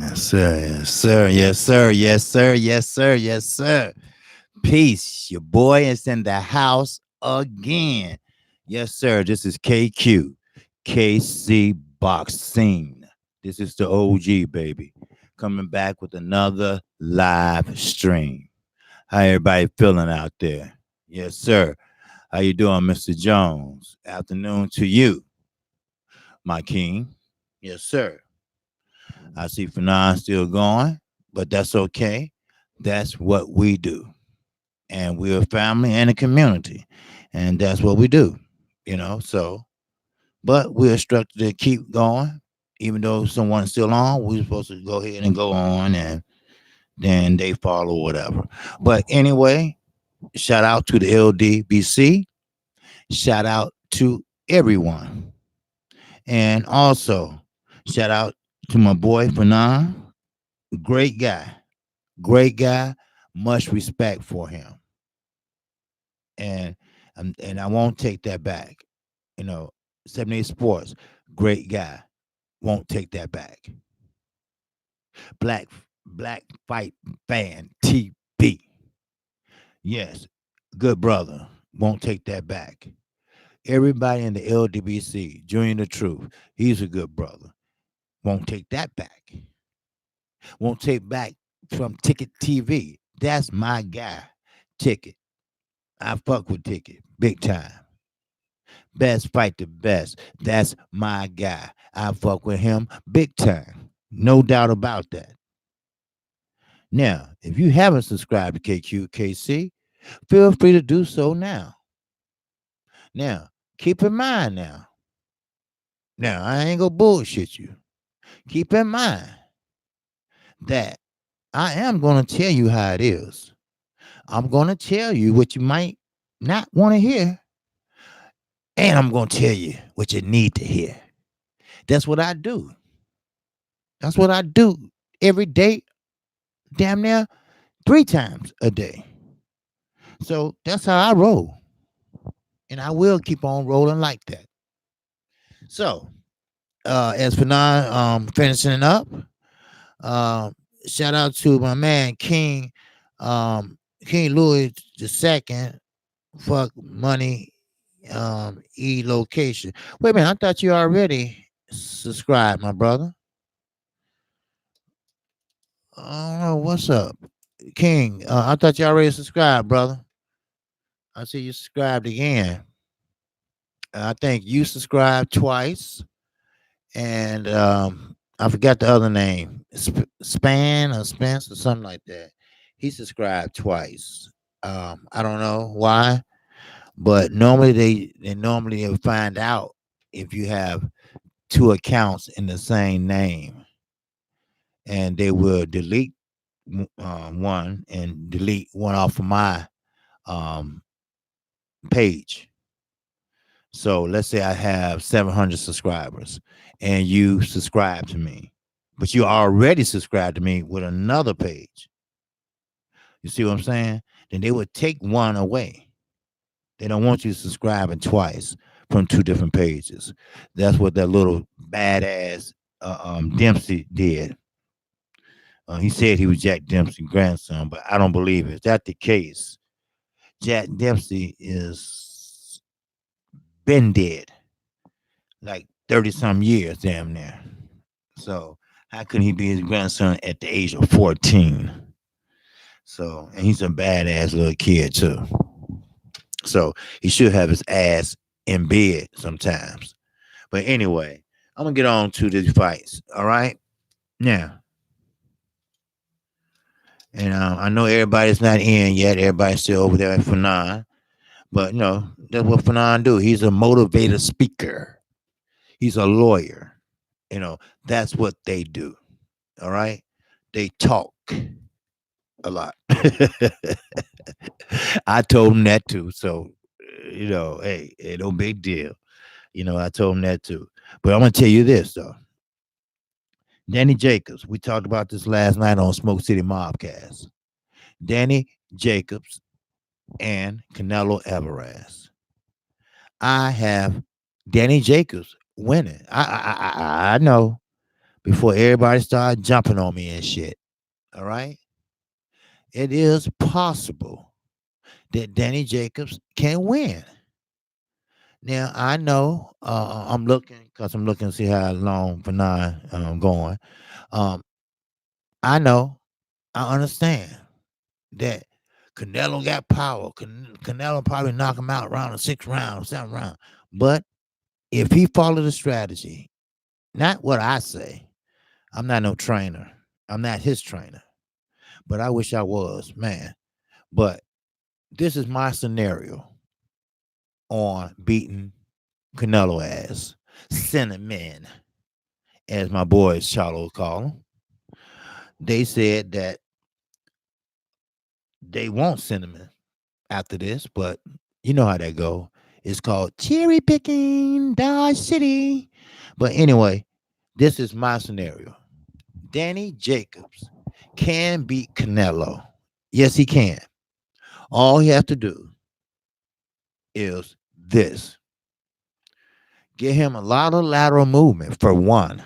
Yes, sir. Yes, sir. Yes, sir. Yes, sir. Yes, sir. Yes, sir. Peace. Your boy is in the house again. Yes, sir. This is KC Boxing. This is the OG, baby. Coming back with another live stream. How everybody feeling out there? Yes, sir. How you doing, Mr. Jones? Afternoon to you, my king. Yes, sir. I see Fanon still going, but that's okay. That's what we do. And we're a family and a community. And that's what we do, So, but we're structured to keep going. Even though someone's still on, we're supposed to go ahead and go on and then they follow whatever. But anyway, shout out to the LDBC. Shout out to everyone. And also, shout out to my boy Fanon. Great guy. Great guy, much respect for him, and and I won't take that back. You know, 78 Sports, great guy, won't take that back. Black Black Fight Fan TB, yes, good brother, won't take that back. Everybody in the LDBC, Junior the Truth, he's a good brother, won't take that back. Won't take back from Ticket TV. That's my guy, Ticket. I fuck with Ticket big time. Best fight the best. That's my guy. I fuck with him big time. No doubt about that. Now, if you haven't subscribed to Kqkc, feel free to do so now. Now, keep in mind now. Now, I ain't gonna bullshit you. Keep in mind that I am gonna tell you how it is. I'm gonna tell you what you might not want to hear, and I'm gonna tell you what you need to hear. That's what I do. That's what I do every day, damn near 3 times a day. So that's how I roll. And I will keep on rolling like that. So, as for now, finishing up, um, shout out to my man King Louis II. Fuck money, location. Wait a minute, I thought you already subscribed, my brother. I don't know what's up, King. I thought you already subscribed, brother. I see you subscribed again. I think you subscribed twice, and I forgot the other name, Span or Spence or something like that. He subscribed twice. I don't know why, but normally they normally find out if you have two accounts in the same name, and they will delete one and delete one off of my um, page. So let's say I have 700 subscribers and you subscribe to me, but you already subscribed to me with another page. You see what I'm saying? Then they would take one away. They don't want you subscribing twice from two different pages. That's what that little badass Dempsey did. He said he was Jack Dempsey's grandson, but I don't believe it. If that's the case, Jack Dempsey is been dead like 30 some years, damn near. So how could he be his grandson at the age of 14? So, and he's a badass little kid too. So he should have his ass in bed sometimes. But anyway, I'm gonna get on to these fights. All right. Now, and I know everybody's not in yet. Everybody's still over there for nine. But that's what Fanon do. He's a motivator speaker. He's a lawyer. That's what they do. All right. They talk a lot. I told him that too. So, hey, no big deal. I told him that too. But I'm gonna tell you this though. Danny Jacobs. We talked about this last night on Smoke City Mobcast. Danny Jacobs and Canelo Alvarez. I have Danny Jacobs winning. I know, before everybody started jumping on me and shit. All right? It is possible that Danny Jacobs can win. Now I know I'm looking because I'm looking to see how long Panay I'm going. Um, I know, I understand that Canelo got power. Canelo probably knock him out around the 6th round, 7th round. But if he follow the strategy, not what I say, I'm not no trainer. I'm not his trainer, but I wish I was, man. But this is my scenario on beating Canelo ass. Cinnamon, as my boys Charlo call him. They said that they want cinnamon after this, but you know how that go. It's called cherry picking Dodge City. But anyway, this is my scenario. Danny Jacobs can beat Canelo. Yes, he can. All he has to do is this. Get him a lot of lateral movement for one.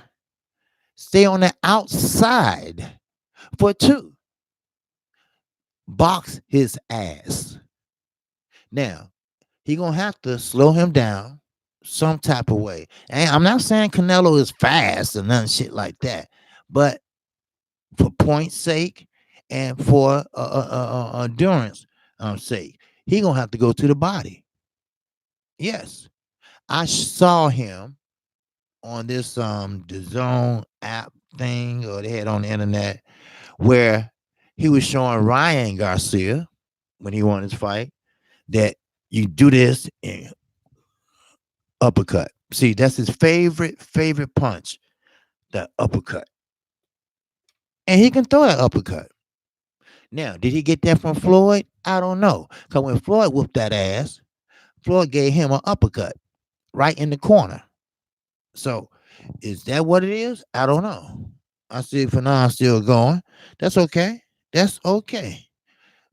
Stay on the outside for two. Box his ass. Now, he gonna have to slow him down some type of way. And I'm not saying Canelo is fast or none shit like that, but for point's sake and for endurance sake, he gonna have to go to the body. Yes, I saw him on this the Zone app thing or they had on the internet where he was showing Ryan Garcia when he won his fight that you do this and uppercut. See, that's his favorite punch, the uppercut. And he can throw that uppercut. Now, did he get that from Floyd? I don't know. Because when Floyd whooped that ass, Floyd gave him an uppercut right in the corner. So, is that what it is? I don't know. I see Fanon still going. That's okay. That's okay.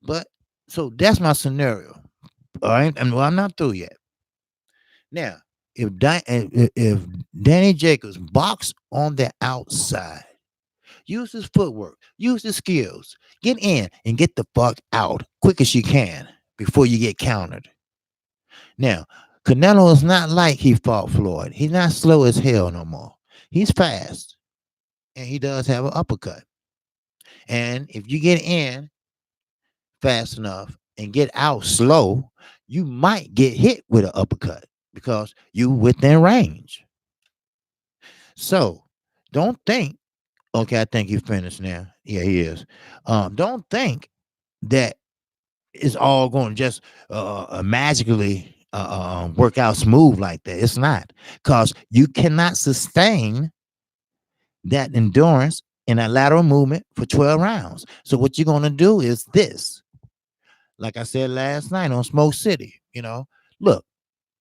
But, so that's my scenario. All right. And well, I'm not through yet. Now, if Danny Jacobs box on the outside, use his footwork, use his skills, get in and get the fuck out quick as you can before you get countered. Now, Canelo is not like he fought Floyd. He's not slow as hell no more. He's fast, and he does have an uppercut. And if you get in fast enough and get out slow, you might get hit with an uppercut because you within range. So don't think, okay, I think you finished now. Yeah, he is. Don't think that it's all going to just magically work out smooth like that. It's not, because you cannot sustain that endurance in a lateral movement for 12 rounds. So what you're going to do is this. Like I said last night on Smoke City, look,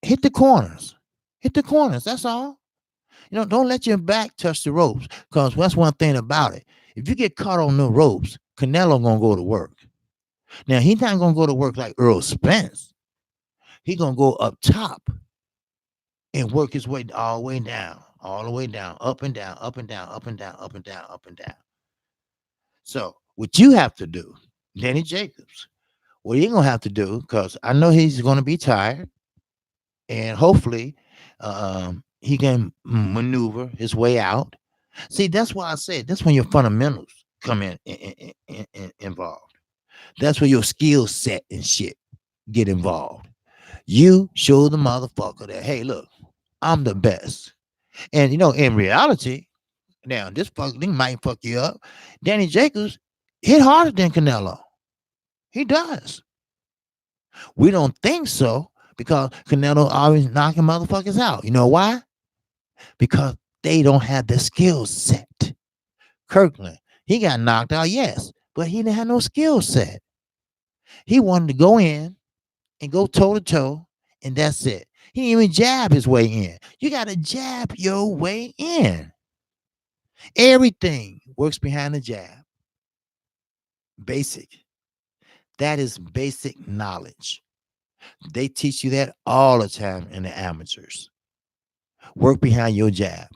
hit the corners. Hit the corners. That's all. Don't let your back touch the ropes, because that's one thing about it. If you get caught on the ropes, Canelo gonna go to work. Now he's not gonna go to work like Earl Spence. He's gonna go up top and work his way all the way down, all the way down, up and down, up and down, up and down, up and down, up and down. So what you have to do, Danny Jacobs, what you're gonna have to do, because I know he's gonna be tired, and hopefully he can maneuver his way out. See, that's why I said that's when your fundamentals come in involved. That's where your skill set and shit get involved. You show the motherfucker that, hey, look, I'm the best. And in reality, now this fucking thing might fuck you up. Danny Jacobs hit harder than Canelo. He does. We don't think so because Canelo always knocking motherfuckers out. You know why? Because they don't have the skill set. Kirkland, he got knocked out, yes, but he didn't have no skill set. He wanted to go in and go toe to toe, and that's it. He didn't even jab his way in. You got to jab your way in. Everything works behind the jab. Basic. That is basic knowledge. They teach you that all the time in the amateurs. Work behind your jab.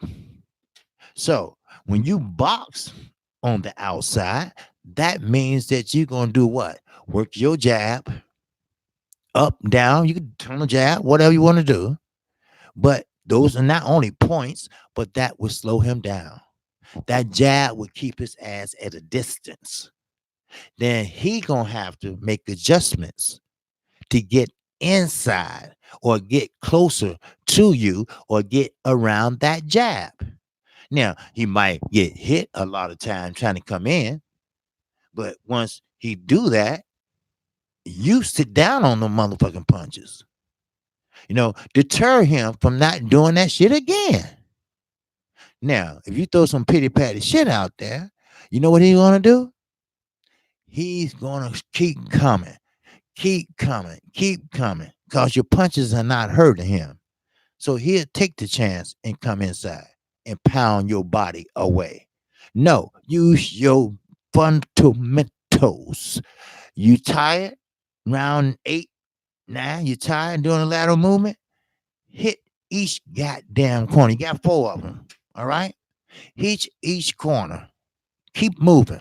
So When you box on the outside, that means that you're going to do what? Work your jab up, down. You can turn the jab, whatever you want to do. But those are not only points, but that will slow him down. That jab will keep his ass at a distance. Then he going to have to make adjustments to get inside or get closer to you or get around that jab. Now, he might get hit a lot of time trying to come in, but once he do that, you sit down on the motherfucking punches. Deter him from not doing that shit again. Now, if you throw some pity patty shit out there, you know what he's gonna do? He's gonna keep coming, keep coming, because your punches are not hurting him. So he'll take the chance and come inside and pound your body away. No, use your fundamentals. You tired? Round 8, 9, you tired doing a lateral movement? Hit each goddamn corner. You got 4 of them. All right? Hit each corner. Keep moving.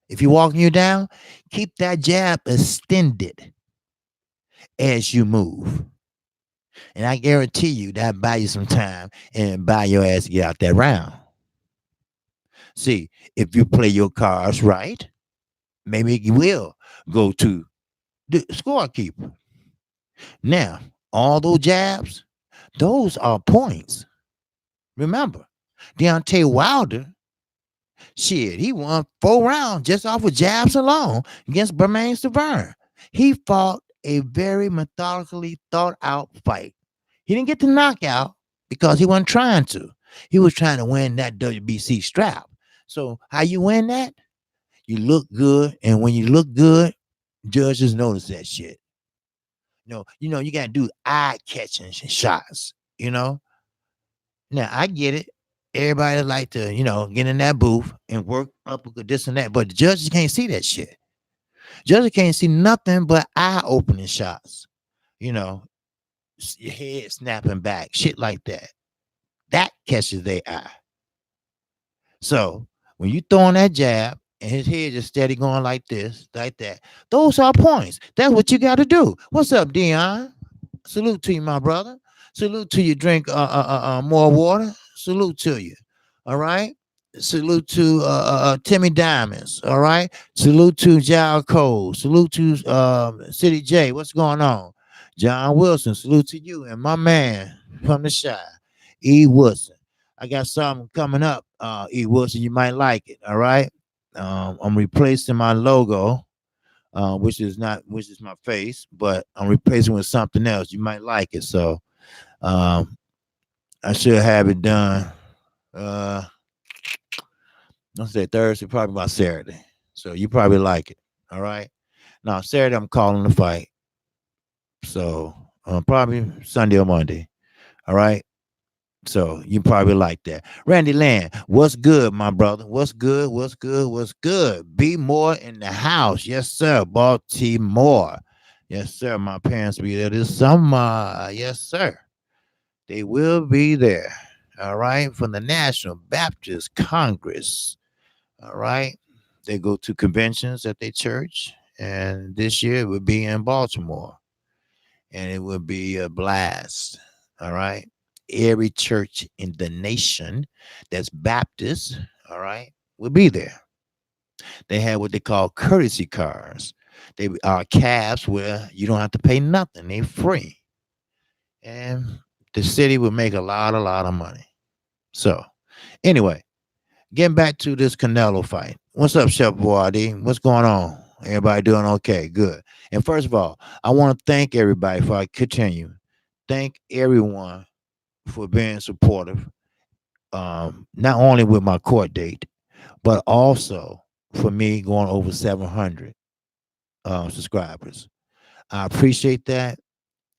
If you're walking you down, keep that jab extended as you move. And I guarantee you that buy you some time and buy your ass to get out that round. See, if you play your cards right, maybe you will go to the scorekeeper. Now, all those jabs, those are points. Remember, Deontay Wilder, shit, he won 4 rounds just off of jabs alone against Bermain Stavern. He fought a very methodically thought out fight. He didn't get the knockout because he wasn't trying to. He was trying to win that WBC strap. So how you win that? You look good, and when you look good, judges notice that shit. You got to do eye-catching shots, Now, I get it. Everybody like to, get in that booth and work up this and that, but the judges can't see that shit. Judges can't see nothing but eye-opening shots. Your head snapping back, shit like that. That catches their eye. So when you throwing that jab and his head just steady going like this, like that, those are points. That's what you got to do. What's up, Dion? Salute to you, my brother. Salute to you. Drink more water. Salute to you. All right. Salute to Timmy Diamonds. All right. Salute to Jal Cole. Salute to City J. What's going on? John Wilson. Salute to you and my man from the Shy, E. Wilson. I got something coming up, E. Wilson. You might like it. All right. I'm replacing my logo, which is my face, but I'm replacing with something else. You might like it. So I should have it done. I'll say Thursday, probably by Saturday. So you probably like it. All right. Now Saturday I'm calling the fight. So probably Sunday or Monday. All right. So you probably like that. Randy Land, what's good, my brother? What's good? What's good? What's good? Be more in the house. Yes, sir. Baltimore. Yes, sir. My parents will be there this summer. Yes, sir. They will be there. All right. From the National Baptist Congress. All right. They go to conventions at their church. And this year it will be in Baltimore. And it will be a blast. All right. Every church in the nation that's Baptist, all right, will be there. They have what they call courtesy cars. They are cabs where you don't have to pay nothing. They're free. And the city will make a lot of money. So, anyway, getting back to this Canelo fight. What's up, Chef Boadi? What's going on? Everybody doing okay? Good. And first of all, I want to thank everybody before I continue. Thank everyone for being supportive, not only with my court date, but also for me going over 700 subscribers. I appreciate that,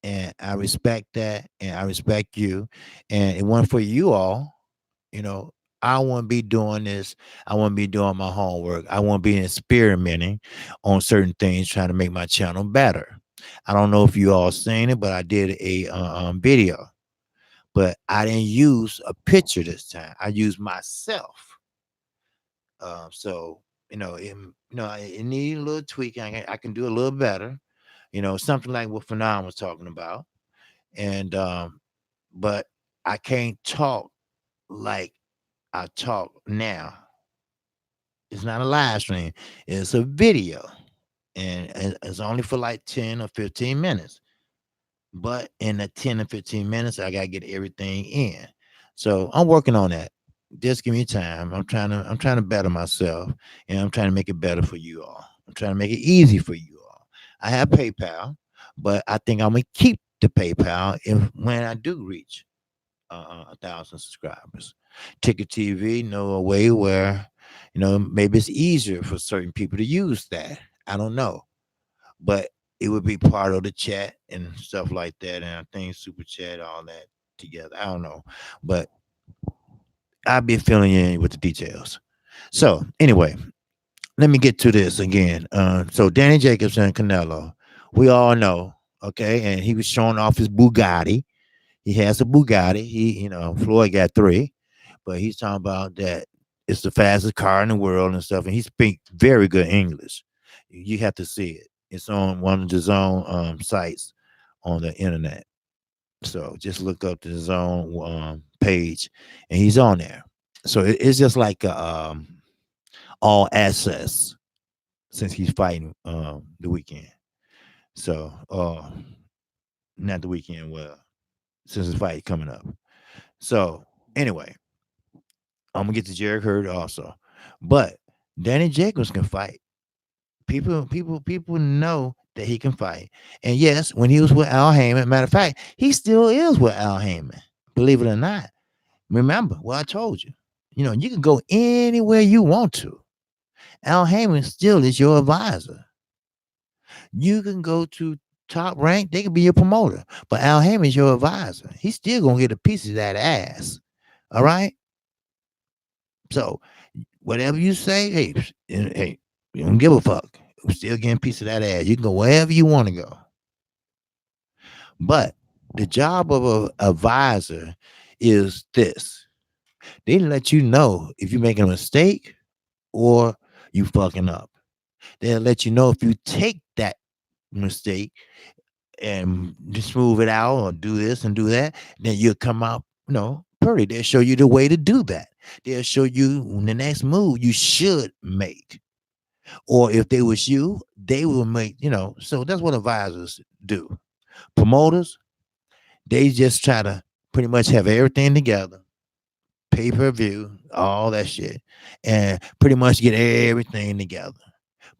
and I respect that, and I respect you. And it wasn't for you all, I wouldn't be doing this. I wouldn't be doing my homework. I wouldn't be experimenting on certain things, trying to make my channel better. I don't know if you all seen it, but I did a video. But I didn't use a picture this time. I used myself. So it needs a little tweaking. I can do a little better. Something like what Fanon was talking about, and but I can't talk like I talk now. It's not a live stream. It's a video, and it's only for like 10 or 15 minutes. But in the 10 or 15 minutes, I gotta get everything in. So I'm working on that. Just give me time. I'm trying to better myself, and I'm trying to make it better for you all. I'm trying to make it easy for you all. I have PayPal, but I think I'm gonna keep the PayPal if when I do reach 1,000 subscribers. Ticket TV, know a way where maybe it's easier for certain people to use that. I don't know, but it would be part of the chat and stuff like that. And I think super chat, all that together. I don't know, but I'll be filling you in with the details. So anyway, let me get to this again. So Danny Jacobs and Canelo, we all know, okay, and he was showing off his Bugatti. He has a Bugatti. Floyd got three, but he's talking about that it's the fastest car in the world and stuff. And he speaks very good English. You have to see it. It's on one of the zone sites on the internet. So just look up the zone page, and he's on there. So it's just like all access since he's fighting the weekend. So not the weekend, well, since his fight coming up. So anyway, I'm gonna get to Jerry Hurd also, but Danny Jacobs can fight. People know that he can fight. And yes, when he was with Al Heyman, matter of fact, he still is with Al Heyman. Believe it or not. Remember what I told you. You can go anywhere you want to. Al Heyman still is your advisor. You can go to top rank, they can be your promoter. But Al Heyman is your advisor. He's still gonna get a piece of that ass. All right. So whatever you say, hey, you don't give a fuck. We're still getting a piece of that ass. You can go wherever you want to go. But the job of an advisor is this. They let you know if you're making a mistake or you fucking up. They'll let you know if you take that mistake and just move it out or do this and do that, then you'll come out, pretty. They'll show you the way to do that. They'll show you the next move you should make. Or if they was you, they will make, so that's what advisors do. Promoters, they just try to pretty much have everything together, pay-per-view, all that shit, and pretty much get everything together.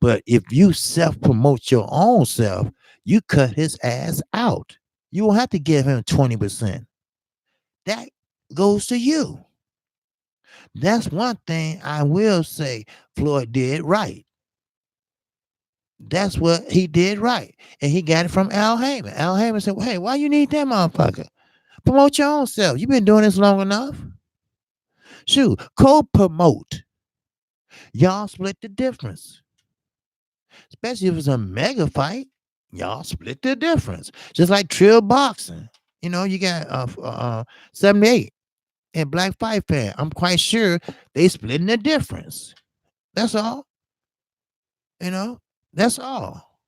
But if you self-promote your own self, you cut his ass out. You won't have to give him 20%. That goes to you. That's one thing I will say Floyd did right. That's what he did right. And he got it from Al Heyman. Al Heyman said, well, hey, why you need that motherfucker? Promote your own self. You've been doing this long enough. Shoot, co-promote. Y'all split the difference. Especially if it's a mega fight, y'all split the difference. Just like Trill Boxing. You got 78 and Black Fight Fan. I'm quite sure they splitting the difference. That's all. That's all.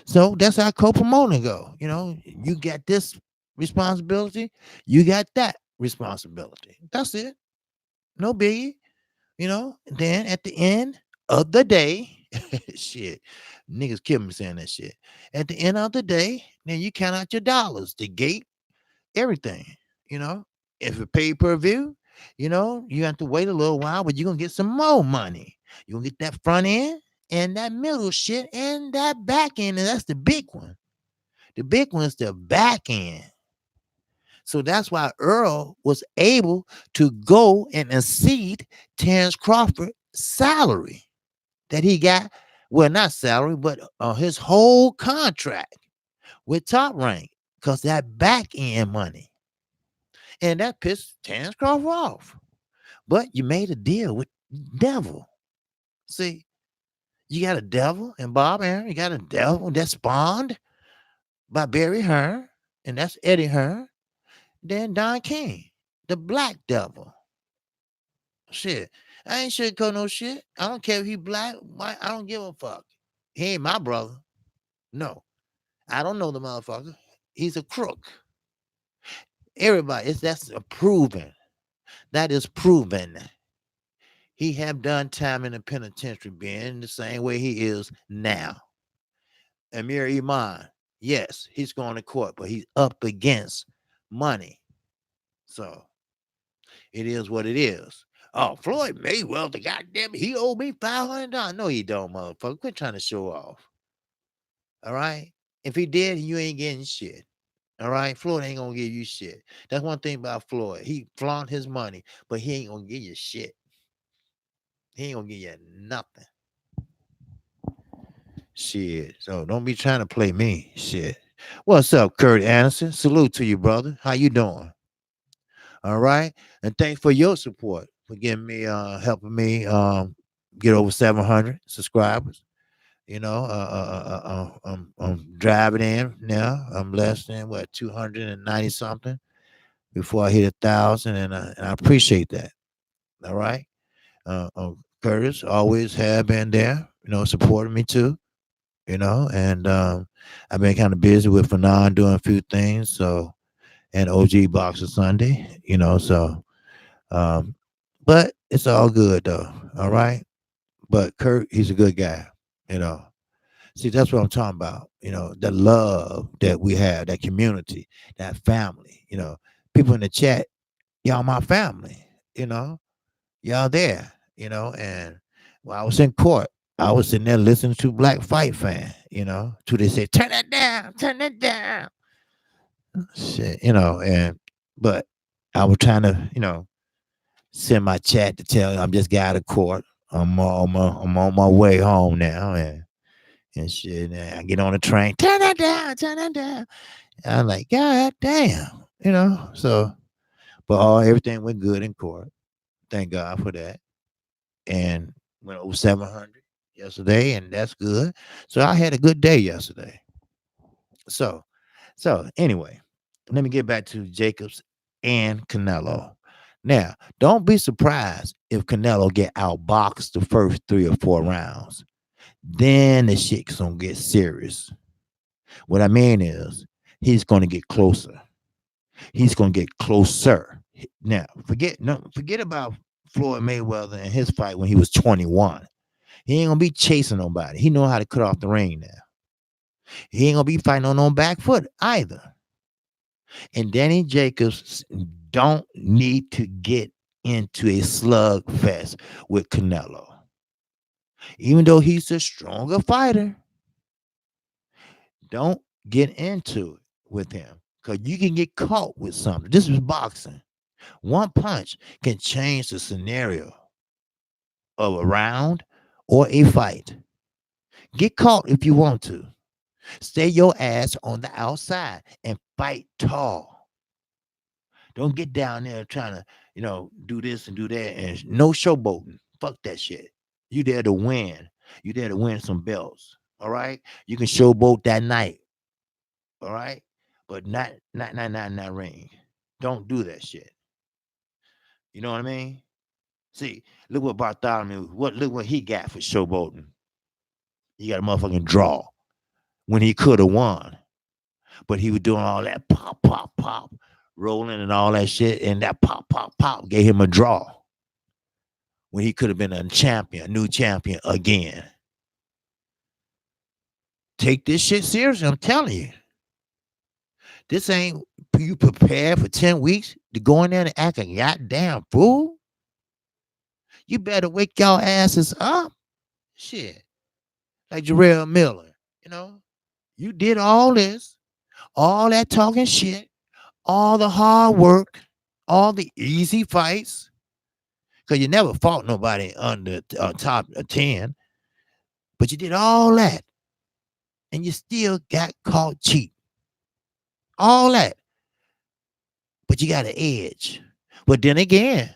So that's how co-promoting go. You got this responsibility, you got that responsibility. That's it. No biggie. Then at the end of the day, shit, niggas kill me saying that shit. At the end of the day, then you count out your dollars, the gate, everything. You know, if it pay per view, you have to wait a little while, but you're gonna get some more money. You're gonna get that front end and that middle shit and that back end, and that's the big one. The big one is the back end. So that's why Earl was able to go and exceed Terrence Crawford's salary that he got. Well, not salary, but his whole contract with Top Rank, because that back end money. And that pissed Terrence Crawford off. But you made a deal with Devil. See, you got a Devil and Bob Aaron. You got a Devil that spawned by Barry Hearn, and that's Eddie Hearn. Then Don King, the Black Devil. Shit. I ain't sugarcoat no shit. I don't care if he black, white. I don't give a fuck. He ain't my brother. No, I don't know the motherfucker. He's a crook. Everybody, that's a proven. That is proven. He have done time in the penitentiary, being the same way he is now. Amir Iman, yes, he's going to court, but he's up against money. So it is what it is. Oh, Floyd Mayweather, goddamn, he owed me $500. No, he don't, motherfucker. Quit trying to show off. All right. If he did, you ain't getting shit. All right. Floyd ain't gonna give you shit. That's one thing about Floyd. He flaunt his money, but he ain't gonna give you shit. He ain't gonna give you nothing. Shit. So don't be trying to play me. Shit. What's up, Kurt Anderson? Salute to you, brother. How you doing? All right. And thanks for your support for giving me helping me get over 700 subscribers. You know, I'm driving in now. I'm less than what 290 something before I hit 1,000, and I appreciate that. All right, Curtis always have been there, supporting me too. And I've been kind of busy with Fanon doing a few things, so and OG Boxer Sunday, so but it's all good though. All right, but Kurt, he's a good guy, you know. See, that's what I'm talking about. The love that we have, that community, that family. People in the chat, y'all my family. Y'all there. And while I was in court, I was sitting there listening to Black Fight Fan. Till they say, turn that down, turn that down. Shit, and but I was trying to, send my chat to tell you I'm just got out of court. I'm on my way home now, and shit. And I get on the train, turn that down, turn that down. And I'm like, God damn, So, but everything went good in court. Thank God for that. And went over 700 yesterday, and that's good. So I had a good day yesterday. So anyway, let me get back to Jacobs and Canelo. Now, don't be surprised if Canelo get outboxed the first 3 or 4 rounds. Then the shit's gonna get serious. What I mean is, he's gonna get closer. He's gonna get closer. Now, forget about Floyd Mayweather and his fight when he was 21. He ain't gonna be chasing nobody. He know how to cut off the ring now. He ain't gonna be fighting on back foot either. And Danny Jacobs don't need to get into a slugfest with Canelo. Even though he's a stronger fighter, don't get into it with him because you can get caught with something. This is boxing. One punch can change the scenario of a round or a fight. Get caught if you want to. Stay your ass on the outside and fight tall. Don't get down there trying to, do this and do that. And no showboating. Fuck that shit. You there to win. You there to win some belts. All right? You can showboat that night. All right? But not in that ring. Don't do that shit. You know what I mean? See, look what Bartholomew, look what he got for showboating. He got a motherfucking draw when he could have won. But he was doing all that pop, pop, pop, rolling and all that shit. And that pop, pop, pop gave him a draw when he could have been a new champion again. Take this shit seriously, I'm telling you. This ain't you prepared for 10 weeks to go in there and act a goddamn fool. You better wake y'all asses up. Shit. Like Jarrell Miller, you did all this, all that talking shit, all the hard work, all the easy fights, because you never fought nobody under top 10, but you did all that, and you still got caught cheap. All that, but you got an edge. But then again,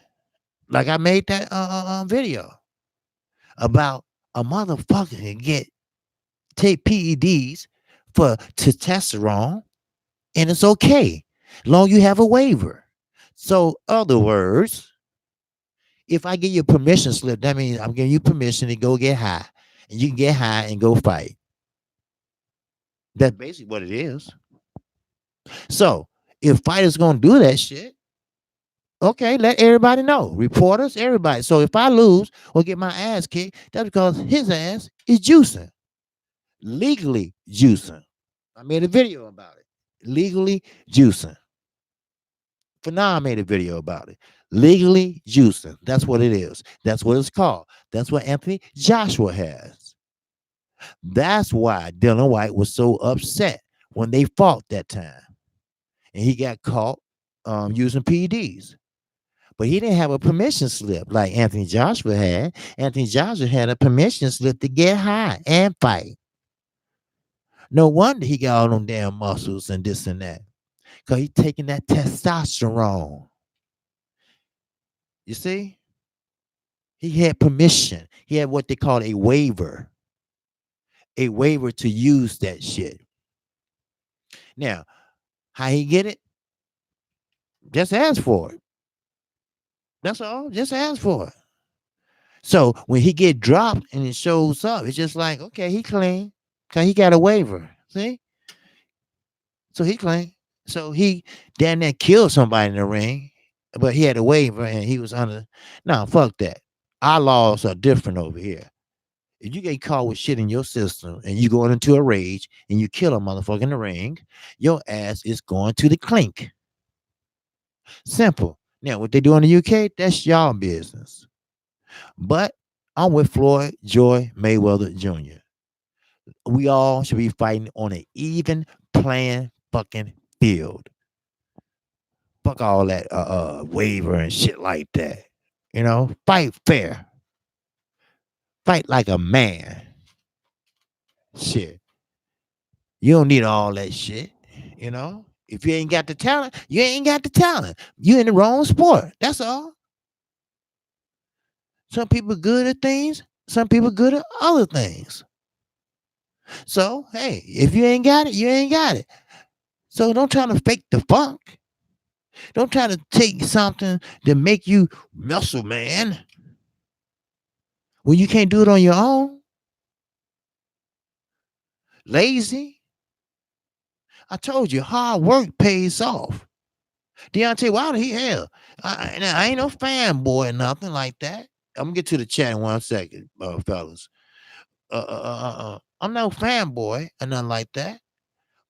like I made that video about a motherfucker can take PEDs for testosterone, and it's okay, long you have a waiver. So, other words, If I give you a permission slip, that means I'm giving you permission to go get high. And you can get high and go fight. That's basically what it is. So if fighters gonna do that shit, okay, let everybody know. Reporters, everybody. So if I lose or get my ass kicked, that's because his ass is juicing. Legally juicing. I made a video about it. Legally juicing. For now, I made a video about it. Legally juicing. That's what it is. That's what it's called. That's what Anthony Joshua has. That's why Dylan White was so upset when they fought that time. And he got caught using PEDs. But he didn't have a permission slip like Anthony Joshua had. Anthony Joshua had a permission slip to get high and fight. No wonder he got all them damn muscles and this and that. Because he's taking that testosterone. You see? He had permission. He had what they call a waiver. A waiver to use that shit. Now, how he get it? Just ask for it. That's all. Just ask for it. So when he get dropped and it shows up, it's just like, okay, he clean. Because he got a waiver. See? So he clean. So he damn near killed somebody in the ring, but he had a waiver and he was under. No, fuck that. Our laws are different over here. If you get caught with shit in your system and you going into a rage and you kill a motherfucker in the ring, your ass is going to the clink. Simple. Now, what they do in the UK, that's y'all business. But I'm with Floyd Joy Mayweather Jr. We all should be fighting on an even playing fucking field. Fuck all that waiver and shit like that. You know, fight fair. Fight like a man. Shit. You don't need all that shit. You know, if you ain't got the talent, you ain't got the talent. You in the wrong sport. That's all. Some people good at things. Some people good at other things. So, hey, if you ain't got it, you ain't got it. So don't try to fake the funk. Don't try to take something to make you muscle man when you can't do it on your own. Lazy. I told you, hard work pays off. Deontay Wilder, he hell. I ain't no fanboy or nothing like that. I'm gonna get to the chat in 1 second, fellas. I'm no fanboy or nothing like that.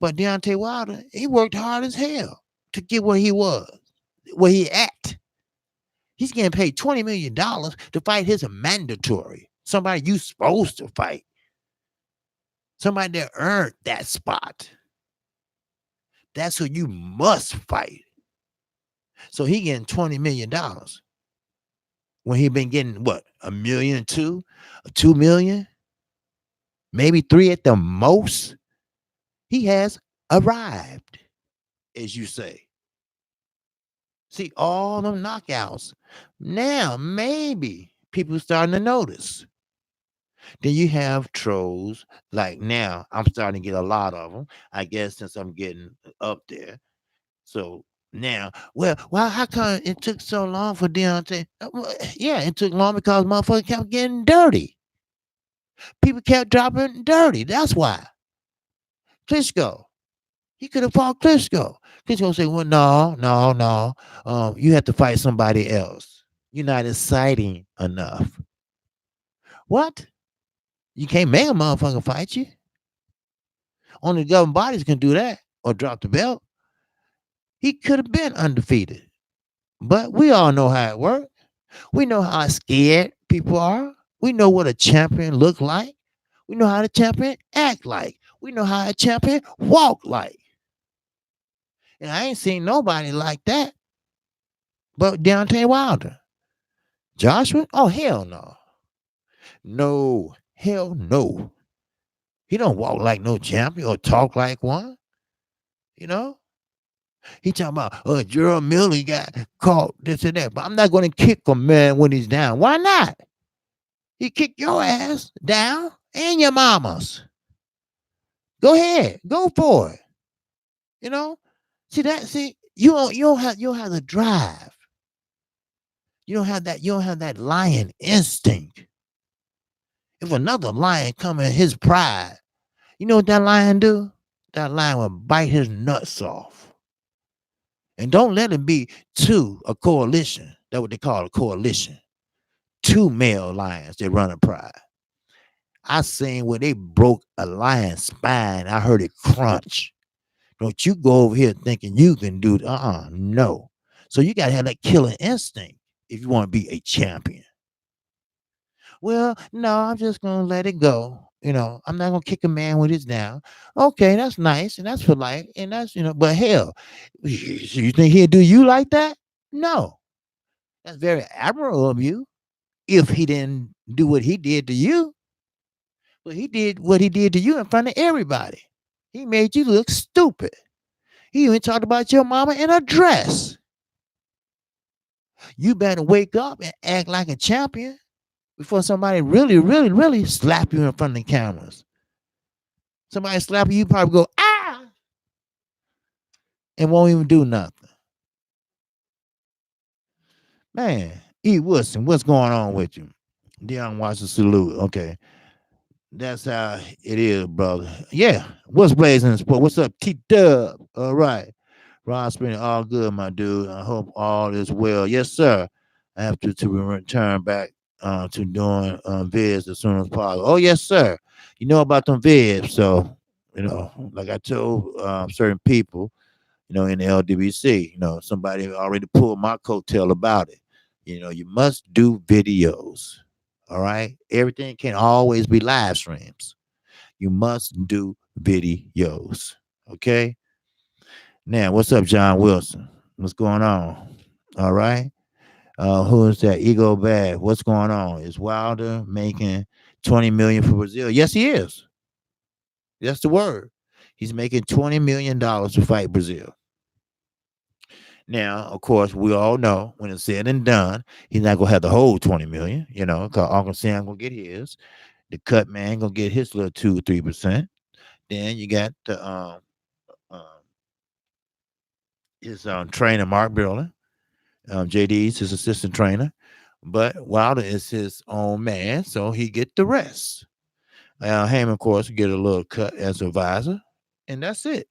But Deontay Wilder, he worked hard as hell to get where he was, where he at. He's getting paid $20 million to fight his mandatory. Somebody you supposed to fight. Somebody that earned that spot. That's who you must fight. So he getting $20 million. When he been getting what, $1 million, $2 million, maybe 3 at the most. He has arrived, as you say. See, all them knockouts. Now, maybe people starting to notice. Then you have trolls. Like now, I'm starting to get a lot of them. I guess since I'm getting up there. So now, well, how come it took so long for Deontay? Yeah, it took long because motherfuckers kept getting dirty. People kept dropping dirty. That's why. Klitschko. He could have fought Klitschko. Klitschko said, well, no. You have to fight somebody else. You're not exciting enough. What? You can't make a motherfucker fight you. Only governing bodies can do that or drop the belt. He could have been undefeated. But we all know how it works. We know how scared people are. We know what a champion look like. We know how the champion act like. We know how a champion walk like. And I ain't seen nobody like that but Deontay Wilder. Joshua? Oh, hell no. No. Hell no. He don't walk like no champion or talk like one. You know? He talking about, Gerald Miller got caught, this and that. But I'm not going to kick a man when he's down. Why not? He kicked your ass down and your mama's. Go ahead. Go for it. You know? See, you don't have the drive. You don't have that lion instinct. If another lion come in his pride, you know what that lion do? That lion will bite his nuts off. And don't let it be a coalition. That's what they call a coalition. Two male lions that run a pride. I seen where they broke a lion's spine. I heard it crunch. Don't you go over here thinking you can do it. No. So you gotta have that killer instinct if you want to be a champion. Well, no, I'm just gonna let it go. I'm not gonna kick a man when it's down. Okay, that's nice and that's polite and but hell, you think he'll do you like that? No, that's very admirable of you. If he didn't do what he did to you, but he did what he did to you in front of everybody. He made you look stupid. He even talked about your mama in a dress. You better wake up and act like a champion before somebody really, really, really slap you in front of the cameras. Somebody slap you, you probably go, ah, and won't even do nothing. Man, E. Wilson, what's going on with you? Deion Watson salute. Okay. That's how it is, brother. Yeah. What's blazing in sport? What's up, T-Dub? All right. Ron Spinning, all good, my dude. I hope all is well. Yes, sir. I have to return back to doing vids as soon as possible. Oh, yes, sir. You know about them vids. So, like I told certain people, in the LDBC, somebody already pulled my coattail about it. You must do videos. All right. Everything can't always be live streams. You must do videos. Okay. Now, what's up, John Wilson? What's going on? All right. Who is that? Ego Bad. What's going on? Is Wilder making 20 million for Brazil? Yes, he is. That's the word. He's making $20 million to fight Brazil. Now, of course, we all know when it's said and done, he's not gonna have the whole 20 million, because Uncle Sam gonna get his. The cut man gonna get his little 2-3%. Then you got the his trainer Mark Berlin. JD's his assistant trainer, but Wilder is his own man, so he get the rest. Heyman, of course, get a little cut as advisor, and that's it.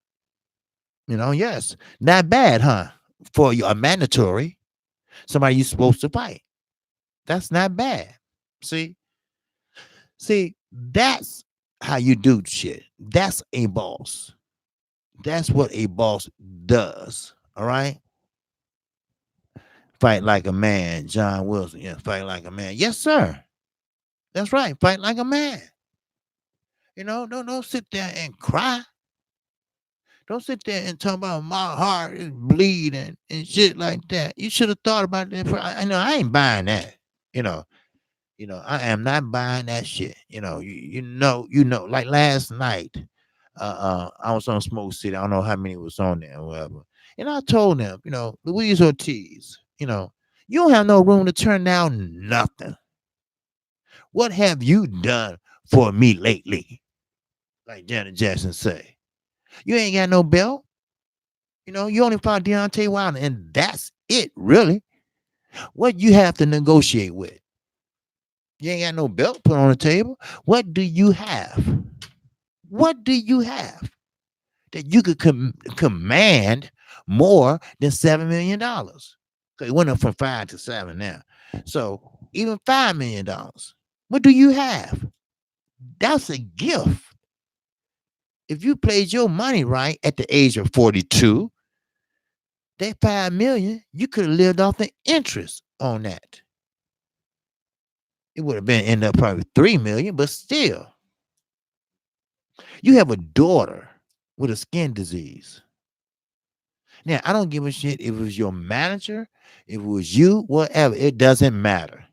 Yes, not bad, huh? For you, a mandatory, somebody you're supposed to fight. That's not bad. See, that's how you do shit. That's a boss. That's what a boss does. All right. Fight like a man, John Wilson. Yeah, fight like a man. Yes, sir. That's right. Fight like a man. Don't sit there and cry. Don't sit there and talk about my heart is bleeding and shit like that. You should have thought about that. I ain't buying that. I am not buying that shit. Like last night, I was on Smoke City. I don't know how many was on there or whatever. And I told them, Luis Ortiz, you don't have no room to turn down nothing. What have you done for me lately? Like Janet Jackson say. You ain't got no belt. You only fought Deontay Wilder, and that's it, really. What you have to negotiate with? You ain't got no belt put on the table. What do you have? What do you have that you could command more than $7 million? Because it went up from 5 to 7 now. So even $5 million. What do you have? That's a gift. If you played your money right at the age of 42, that $5 million, you could have lived off the interest on that. It would have been end up probably $3 million, but still. You have a daughter with a skin disease. Now, I don't give a shit if it was your manager, if it was you, whatever. It doesn't matter.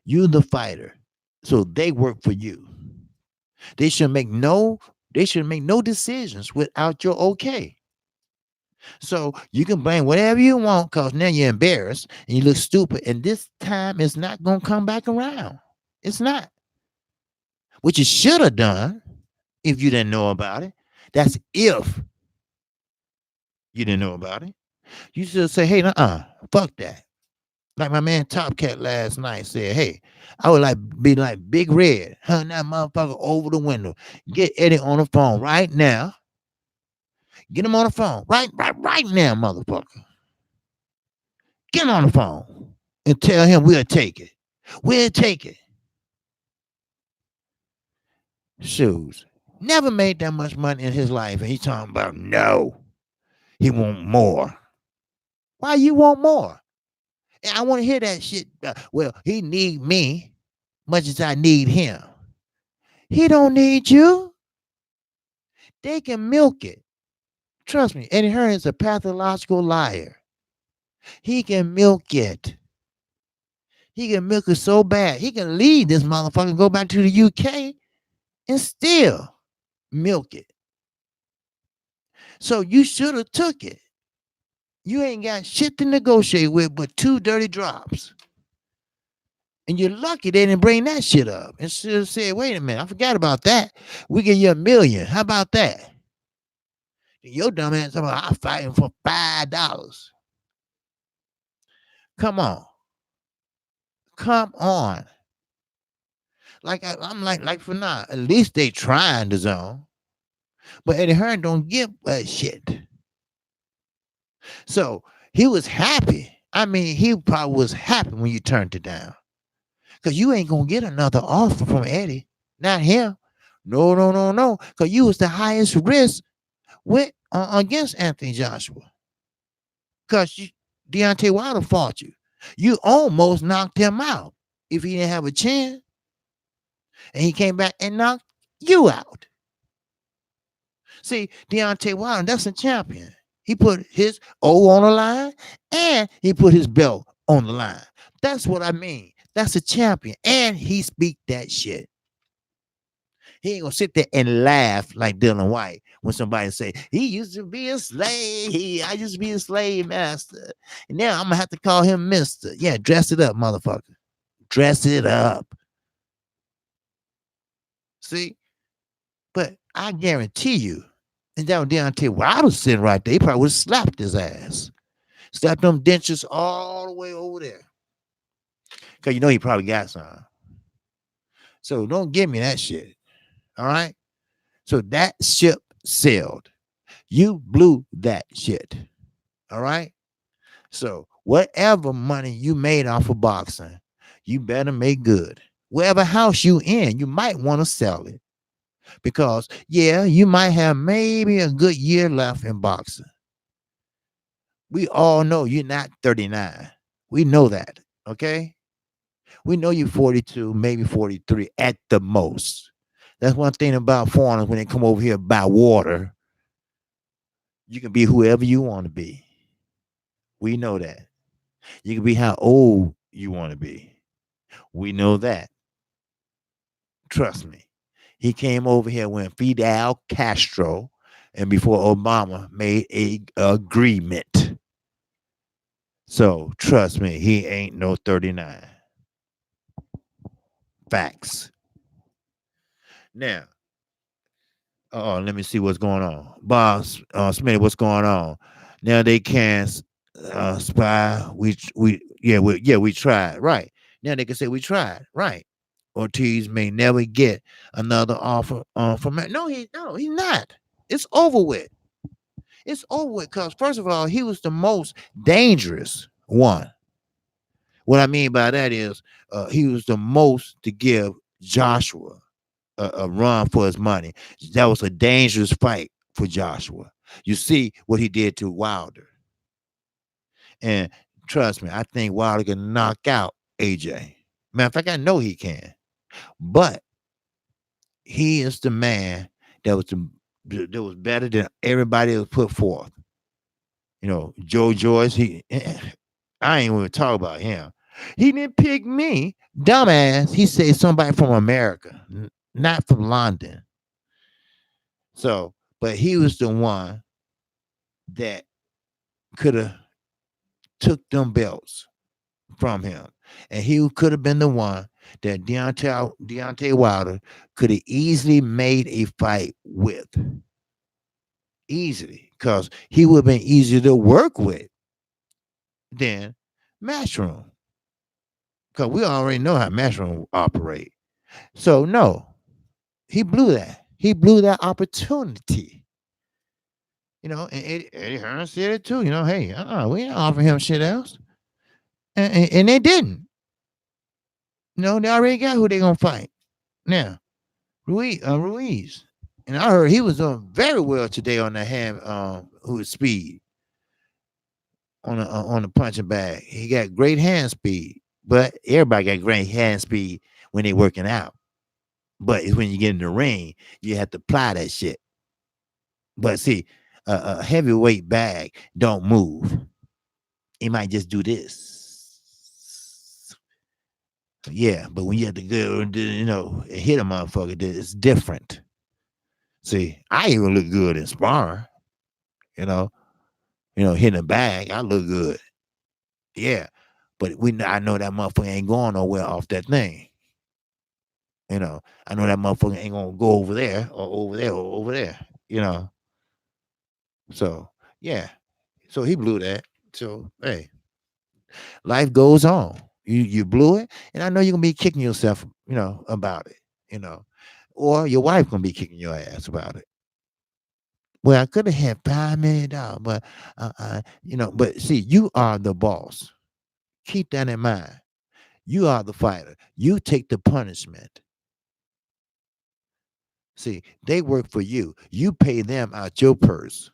You're the fighter. So they work for you. They should make no decisions without your okay. So you can blame whatever you want because now you're embarrassed and you look stupid. And this time it's not going to come back around. It's not. What you should have done if you didn't know about it, that's if you didn't know about it. You should say, hey, fuck that. Like my man Top Cat last night said, hey, I would like be like Big Red, hung that motherfucker over the window. Get Eddie on the phone right now. Get him on the phone right now, motherfucker. Get him on the phone and tell him we'll take it. We'll take it. Shoes. Never made that much money in his life, and he's talking about no. He want more. Why you want more? And I want to hear that shit. Well, he need me much as I need him. He don't need you. They can milk it. Trust me. Eddie Hearn is a pathological liar. He can milk it. He can milk it so bad. He can leave this motherfucker and go back to the UK and still milk it. So you should have took it. You ain't got shit to negotiate with but 2 dirty drops. And you're lucky they didn't bring that shit up. And should have said, wait a minute, I forgot about that. We give you $1 million. How about that? Your dumb ass talking about I'm fighting for $5. Come on. Come on. Like I'm like for now, at least they trying the zone. But Eddie Hearn don't give a shit. So he was happy. I mean, he probably was happy when you turned it down. Because you ain't going to get another offer from Eddie. Not him. No. Because you was the highest risk with against Anthony Joshua. Because Deontay Wilder fought you. You almost knocked him out if he didn't have a chance. And he came back and knocked you out. See, Deontay Wilder, that's a champion. He put his O on the line and he put his belt on the line. That's what I mean. That's a champion. And he speak that shit. He ain't gonna sit there and laugh like Dylan White when somebody say, he used to be a slave. I used to be a slave master. And now I'm gonna have to call him Mister. Yeah, dress it up, motherfucker. Dress it up. See? But I guarantee you, and that was Deontay Wilder sitting right there, he probably would have slapped his ass. Slapped them dentures all the way over there. Because you know he probably got some. So don't give me that shit. All right? So that ship sailed. You blew that shit. All right? So whatever money you made off of boxing, you better make good. Wherever house you in, you might want to sell it. Because, yeah, you might have maybe a good year left in boxing. We all know you're not 39. We know that, okay? We know you're 42, maybe 43 at the most. That's one thing about foreigners when they come over here by water. You can be whoever you want to be. We know that. You can be how old you want to be. We know that. Trust me. He came over here when Fidel Castro and before Obama made an agreement. So trust me, he ain't no 39. Facts. Now, let me see what's going on. Boss, Smitty, what's going on? Now they can't spy. We tried. Right. Now they can say we tried. Right. Ortiz may never get another offer from him. No, he's not. It's over with. It's over with because first of all, he was the most dangerous one. What I mean by that is he was the most to give Joshua a run for his money. That was a dangerous fight for Joshua. You see what he did to Wilder. And trust me, I think Wilder can knock out AJ. Matter of fact, I know he can. But he is the man that was better than everybody that was put forth. You know, Joe Joyce, I ain't even talk about him. He didn't pick me. Dumbass. He said somebody from America, not from London. So, but he was the one that could have took them belts from him. And he could have been the one that Deontay Wilder could have easily made a fight with. Easily. Because he would have been easier to work with than Matchroom. because we already know how Matchroom operate. So no, he blew that. He blew that opportunity. And Eddie Hearn said it too. Hey, we ain't offering him shit else, and they didn't. They already got who they gonna fight now. Ruiz, and I heard he was doing very well today on the hand, who is speed on the punching bag. He got great hand speed, but everybody got great hand speed when they working out. But it's when you get in the ring, you have to apply that shit. But see, a heavyweight bag don't move. He might just do this. Yeah, but when you have to go, hit a motherfucker, it's different. See, I even look good in sparring. You know, hitting a bag, I look good. Yeah, but I know that motherfucker ain't going nowhere off that thing. I know that motherfucker ain't gonna go over there or over there or over there. So yeah, so he blew that. So hey, life goes on. You blew it, and I know you're gonna be kicking yourself, about it, or your wife gonna be kicking your ass about it. Well, I could have had $5 million, but but see, you are the boss. Keep that in mind. You are the fighter. You take the punishment. See, they work for you. You pay them out your purse.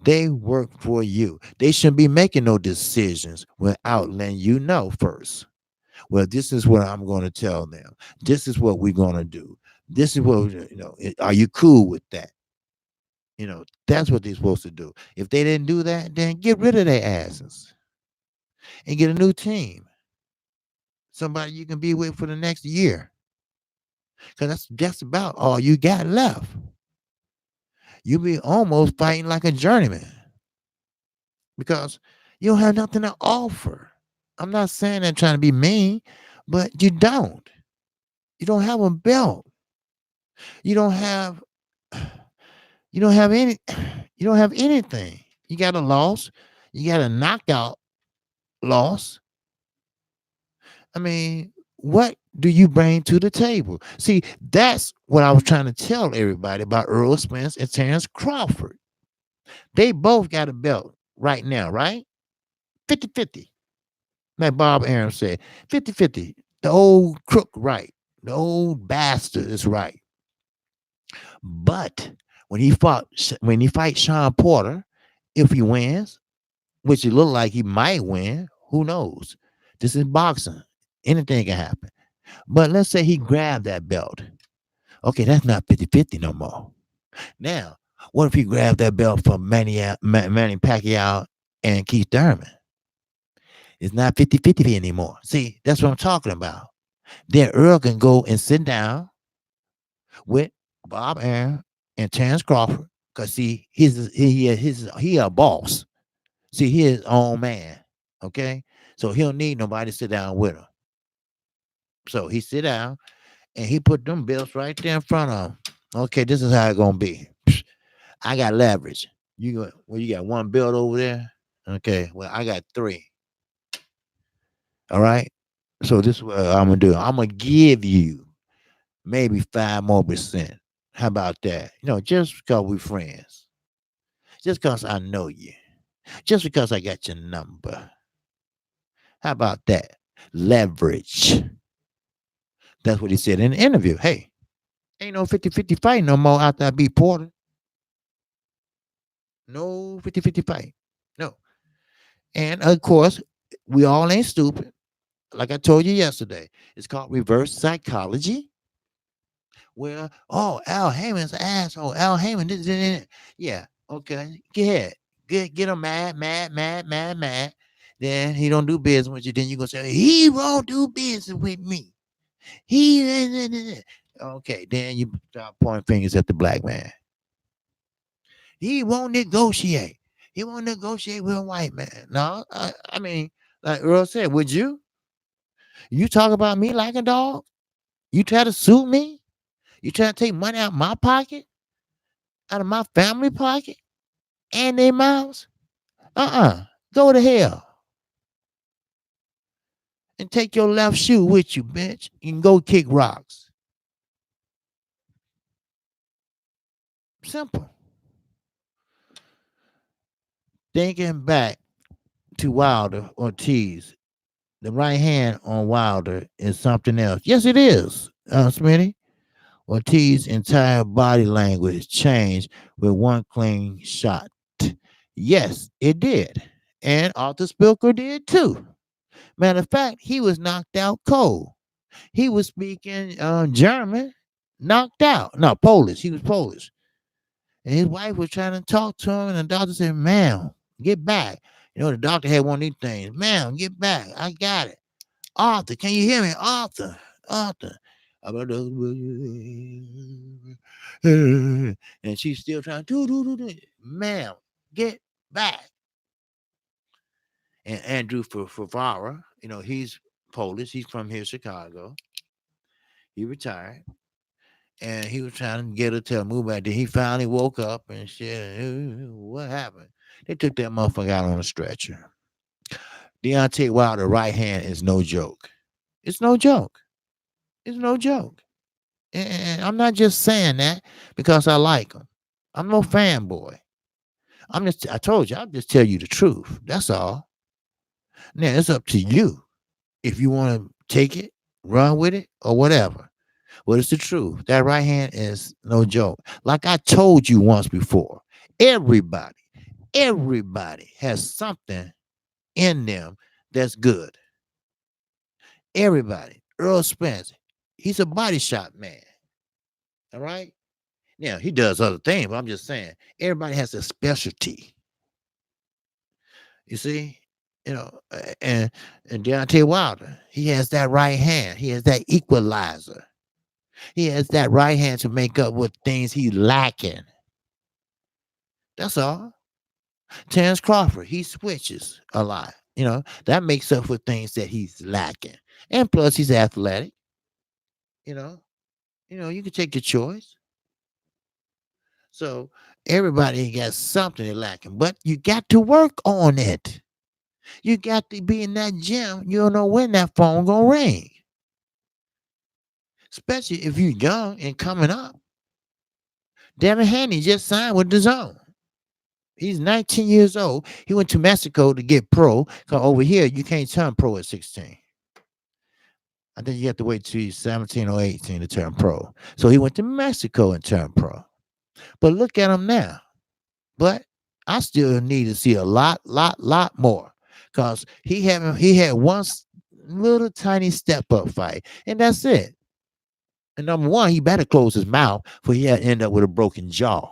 They work for you. They shouldn't be making no decisions without letting you know first. Well, this is what I'm going to tell them. This is what we're going to do. This is what, are you cool with that? That's what they're supposed to do. If they didn't do that, then get rid of their asses and get a new team. Somebody you can be with for the next year. Because that's just about all you got left. You be almost fighting like a journeyman because you don't have nothing to offer. I'm not saying that trying to be mean, but you don't. You don't have a belt. You don't have you don't have any you don't have anything. You got a loss. You got a knockout loss. I mean, what do you bring to the table? See, that's what I was trying to tell everybody about Earl Spence and Terrence Crawford. They both got a belt right now, right? 50-50. Like Bob Arum said, 50-50. The old crook right. The old bastard is right. But when he fights Sean Porter, if he wins, which it look like he might win, who knows? This is boxing. Anything can happen. But let's say he grabbed that belt. Okay, that's not 50-50 no more. Now, what if he grabbed that belt from Manny Pacquiao and Keith Thurman? It's not 50-50 anymore. See, that's what I'm talking about. Then Earl can go and sit down with Bob Arum and Terrence Crawford because see, he a boss. See, he his own man. Okay, so he don't need nobody to sit down with him. So he sit down and he put them belts right there in front of him. Okay, this is how it's gonna be. I got leverage. You got one belt over there. Okay, well I got 3. All right. So this is what I'm gonna do. I'm gonna give you maybe 5% more. How about that? Just because we're friends, just because I know you, just because I got your number. How about that? Leverage. That's what he said in the interview. Hey, ain't no 50-50 fight no more after I beat Porter. No 50-50 fight. No. And of course, we all ain't stupid. Like I told you yesterday, it's called reverse psychology. Where, Al Heyman's an asshole. Al Heyman, this. Yeah, okay. Get ahead. Get him mad. Then he don't do business with you. Then you gonna say, he won't do business with me. Okay, then you start pointing fingers at the black man. He won't negotiate. He won't negotiate with a white man. No, I mean, like Earl said, would you? You talk about me like a dog? You try to sue me? You try to take money out of my pocket? Out of my family pocket? And their mouths? Go to hell. and take your left shoe with you, bitch. You can go kick rocks. Simple. Thinking back to Wilder Ortiz, the right hand on Wilder is something else. Yes, it is, Smitty. Ortiz's entire body language changed with one clean shot. Yes, it did. And Arthur Spilker did too. Matter of fact, he was knocked out cold. He was speaking German, knocked out. No, Polish. He was Polish. And his wife was trying to talk to him, and the doctor said, "Ma'am, get back." You know, the doctor had one of these things. "Ma'am, get back. I got it." "Arthur, can you hear me? Arthur, Arthur." And she's still trying to, "Ma'am, get back." And Andrew Favara, you know, he's Polish. He's from here, Chicago. He retired. And he was trying to get her to move back. Then he finally woke up and said, "What happened?" They took that motherfucker out on a stretcher. Deontay Wilder right hand is no joke. It's no joke. It's no joke. And I'm not just saying that because I like him. I'm no fanboy. I told you, I'll just tell you the truth. That's all. Now it's up to you if you want to take it, run with it, or whatever. Well, it's the truth. That right hand is no joke. Like I told you once before, everybody has something in them that's good. Everybody. Earl Spence, he's a body shop man. All right? Now, he does other things, but I'm just saying, everybody has a specialty. You see? You know, and Deontay Wilder, he has that right hand. He has that equalizer. He has that right hand to make up with things he's lacking. That's all. Terrence Crawford, he switches a lot. You know, that makes up for things that he's lacking. And plus, he's athletic. You know, you can take your choice. So everybody got something they're lacking, but you got to work on it. You got to be in that gym. You don't know when that phone gonna ring. Especially if you're young and coming up. Devin Haney just signed with the Zone. He's 19 years old. He went to Mexico to get pro. Because over here, you can't turn pro at 16. I think you have to wait till you're 17 or 18 to turn pro. So he went to Mexico and turned pro. But look at him now. But I still need to see a lot more. Because he had one little tiny step up fight. And that's it. And number one, he better close his mouth for he had to end up with a broken jaw.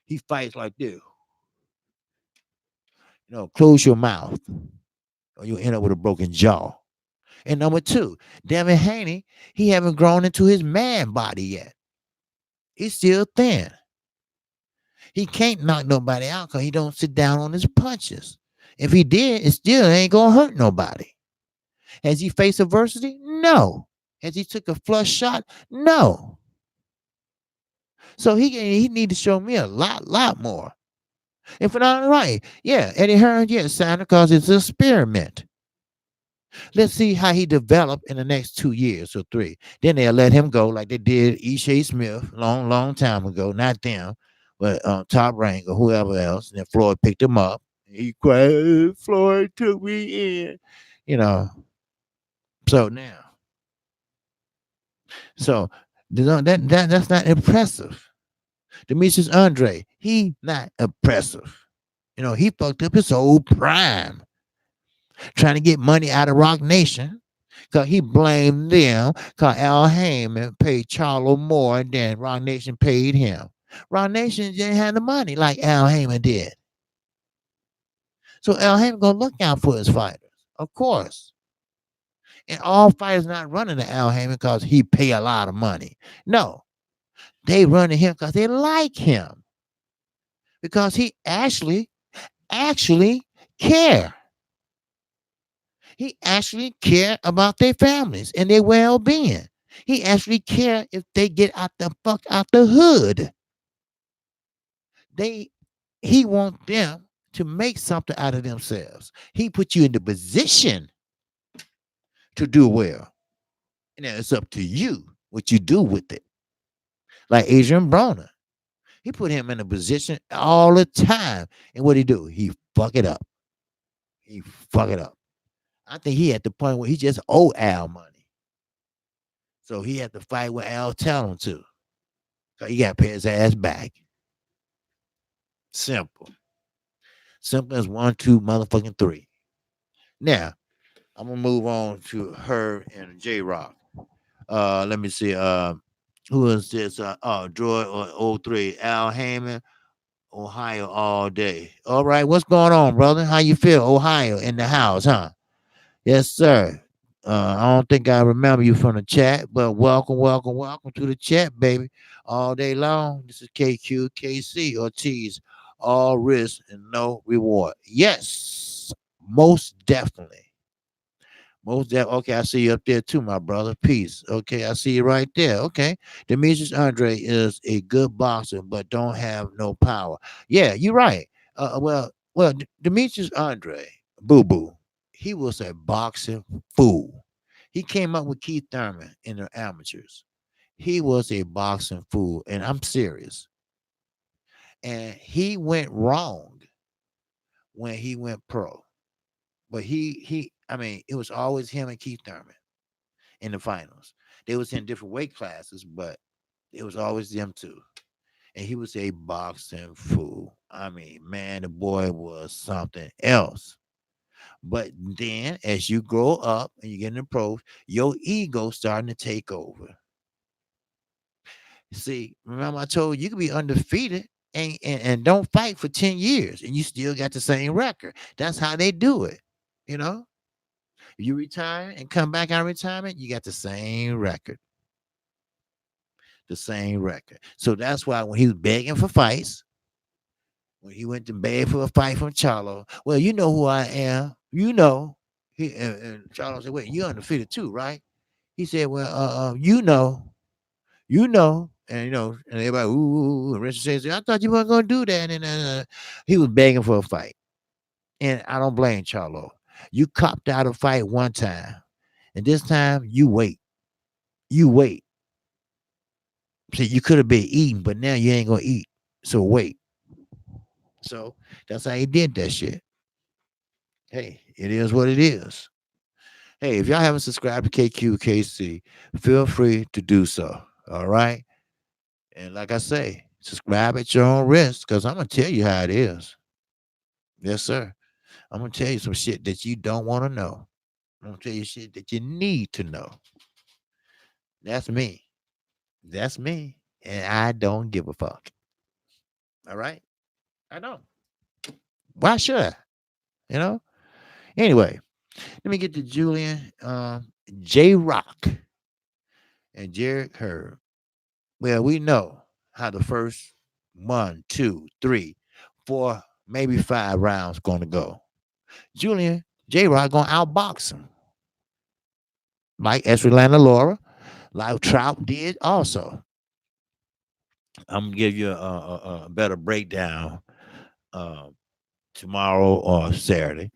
He fights like this. You know, close your mouth or you'll end up with a broken jaw. And number two, Devin Haney, he haven't grown into his man body yet. He's still thin. He can't knock nobody out because he don't sit down on his punches. If he did, it still ain't gonna hurt nobody. Has he faced adversity? No. Has he took a flush shot? No. So he need to show me a lot more. If not right, yeah, Eddie Hearn, yeah, sign it because it's an experiment. Let's see how he developed in the next 2 years or 3. Then they'll let him go like they did E.J. Smith long time ago. Not them, but Top Rank or whoever else. And then Floyd picked him up. He cried, "Floyd took me in." You know. So now. So that's not impressive. Demetrius Andre, he not impressive. You know, he fucked up his whole prime trying to get money out of Rock Nation because he blamed them because Al Heyman paid Charlo more than Rock Nation paid him. Rock Nation didn't have the money like Al Heyman did. So Al Heyman gonna look out for his fighters, of course. And all fighters not running to Al Heyman because he pay a lot of money. No, they run to him because they like him. Because he actually care. He actually care about their families and their well-being. He actually care if they get out the fuck out the hood. He want them to make something out of themselves. He put you in the position to do well. And then it's up to you what you do with it. Like Adrian Broner. He put him in a position all the time. And what he do? He fuck it up. He fuck it up. I think he at the point where he just owe Al money. So he had to fight with Al tell him to. So he got to pay his ass back. Simple. Simple as 1, 2, motherfucking 3. Now, I'm gonna move on to her and J Rock. Let me see. Who is this? Droid or 03, Al Heyman, Ohio all day. All right, what's going on, brother? How you feel? Ohio in the house, huh? Yes, sir. I don't think I remember you from the chat, but welcome, welcome, welcome to the chat, baby. All day long. This is Kqkc Ortiz. All risk and no reward. Yes, most definitely. Okay, I see you up there too, my brother. Peace. Okay, I see you right there. Okay. Demetrius Andre is a good boxer, but don't have no power. Yeah, you're right. Demetrius Andre, boo boo, he was a boxing fool. He came up with Keith Thurman in the amateurs. He was a boxing fool, and I'm serious. And he went wrong when he went pro. But I mean, it was always him and Keith Thurman in the finals. They was in different weight classes, but it was always them two. And he was a boxing fool. I mean, man, the boy was something else. But then as you grow up and you get in the pros, your ego starting to take over. See, remember I told you could be undefeated and don't fight for 10 years and you still got the same record. That's how they do it. You know? You retire and come back out of retirement, you got the same record. The same record. So that's why when he was begging for fights, when he went to beg for a fight from Charlo, well, you know who I am. You know. And Charlo said, wait, you're undefeated too, right? He said, well, you know. And and everybody, ooh, and Richard says, I thought you weren't gonna do that. And he was begging for a fight. And I don't blame Charlo. You copped out a fight one time. And this time you wait. You wait. See, you could have been eating, but now you ain't gonna eat. So wait. So that's how he did that shit. Hey, it is what it is. Hey, if y'all haven't subscribed to Kqkc, feel free to do so. All right. And like I say, subscribe at your own risk because I'm gonna tell you how it is. Yes, sir. I'm gonna tell you some shit that you don't want to know. I'm gonna tell you shit that you need to know. That's me. That's me. And I don't give a fuck. All right. I don't. Why should I? You know? Anyway, let me get to Julian, J Rock, and Jared Hurd. Well, we know how the first 1, 2, 3, 4, maybe 5 rounds going to go. Julian J Rock going to outbox him, like Esrelana Laura, like Trout did also. I'm gonna give you a better breakdown uh, tomorrow or Saturday.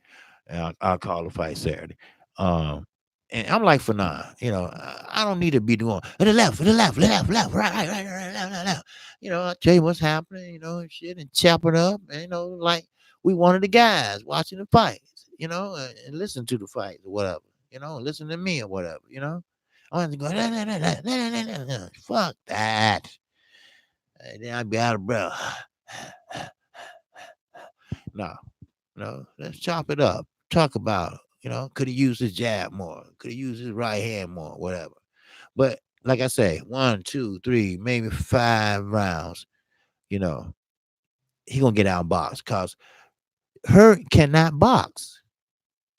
And I'll call the fight Saturday. Um, and I'm like, for now, I don't need to be doing to the left, left. I'll tell you what's happening, shit, and chop it up. And, like we one of the guys watching the fights, and listen to the fights or whatever, listen to me or whatever, I want to go, fuck that. And then I'd be out of breath. No, let's chop it up. Talk about, could he use his jab more? Could he use his right hand more? Whatever. But like I say, 1, 2, 3, maybe 5 rounds, he gonna get out boxed because Hurd cannot box.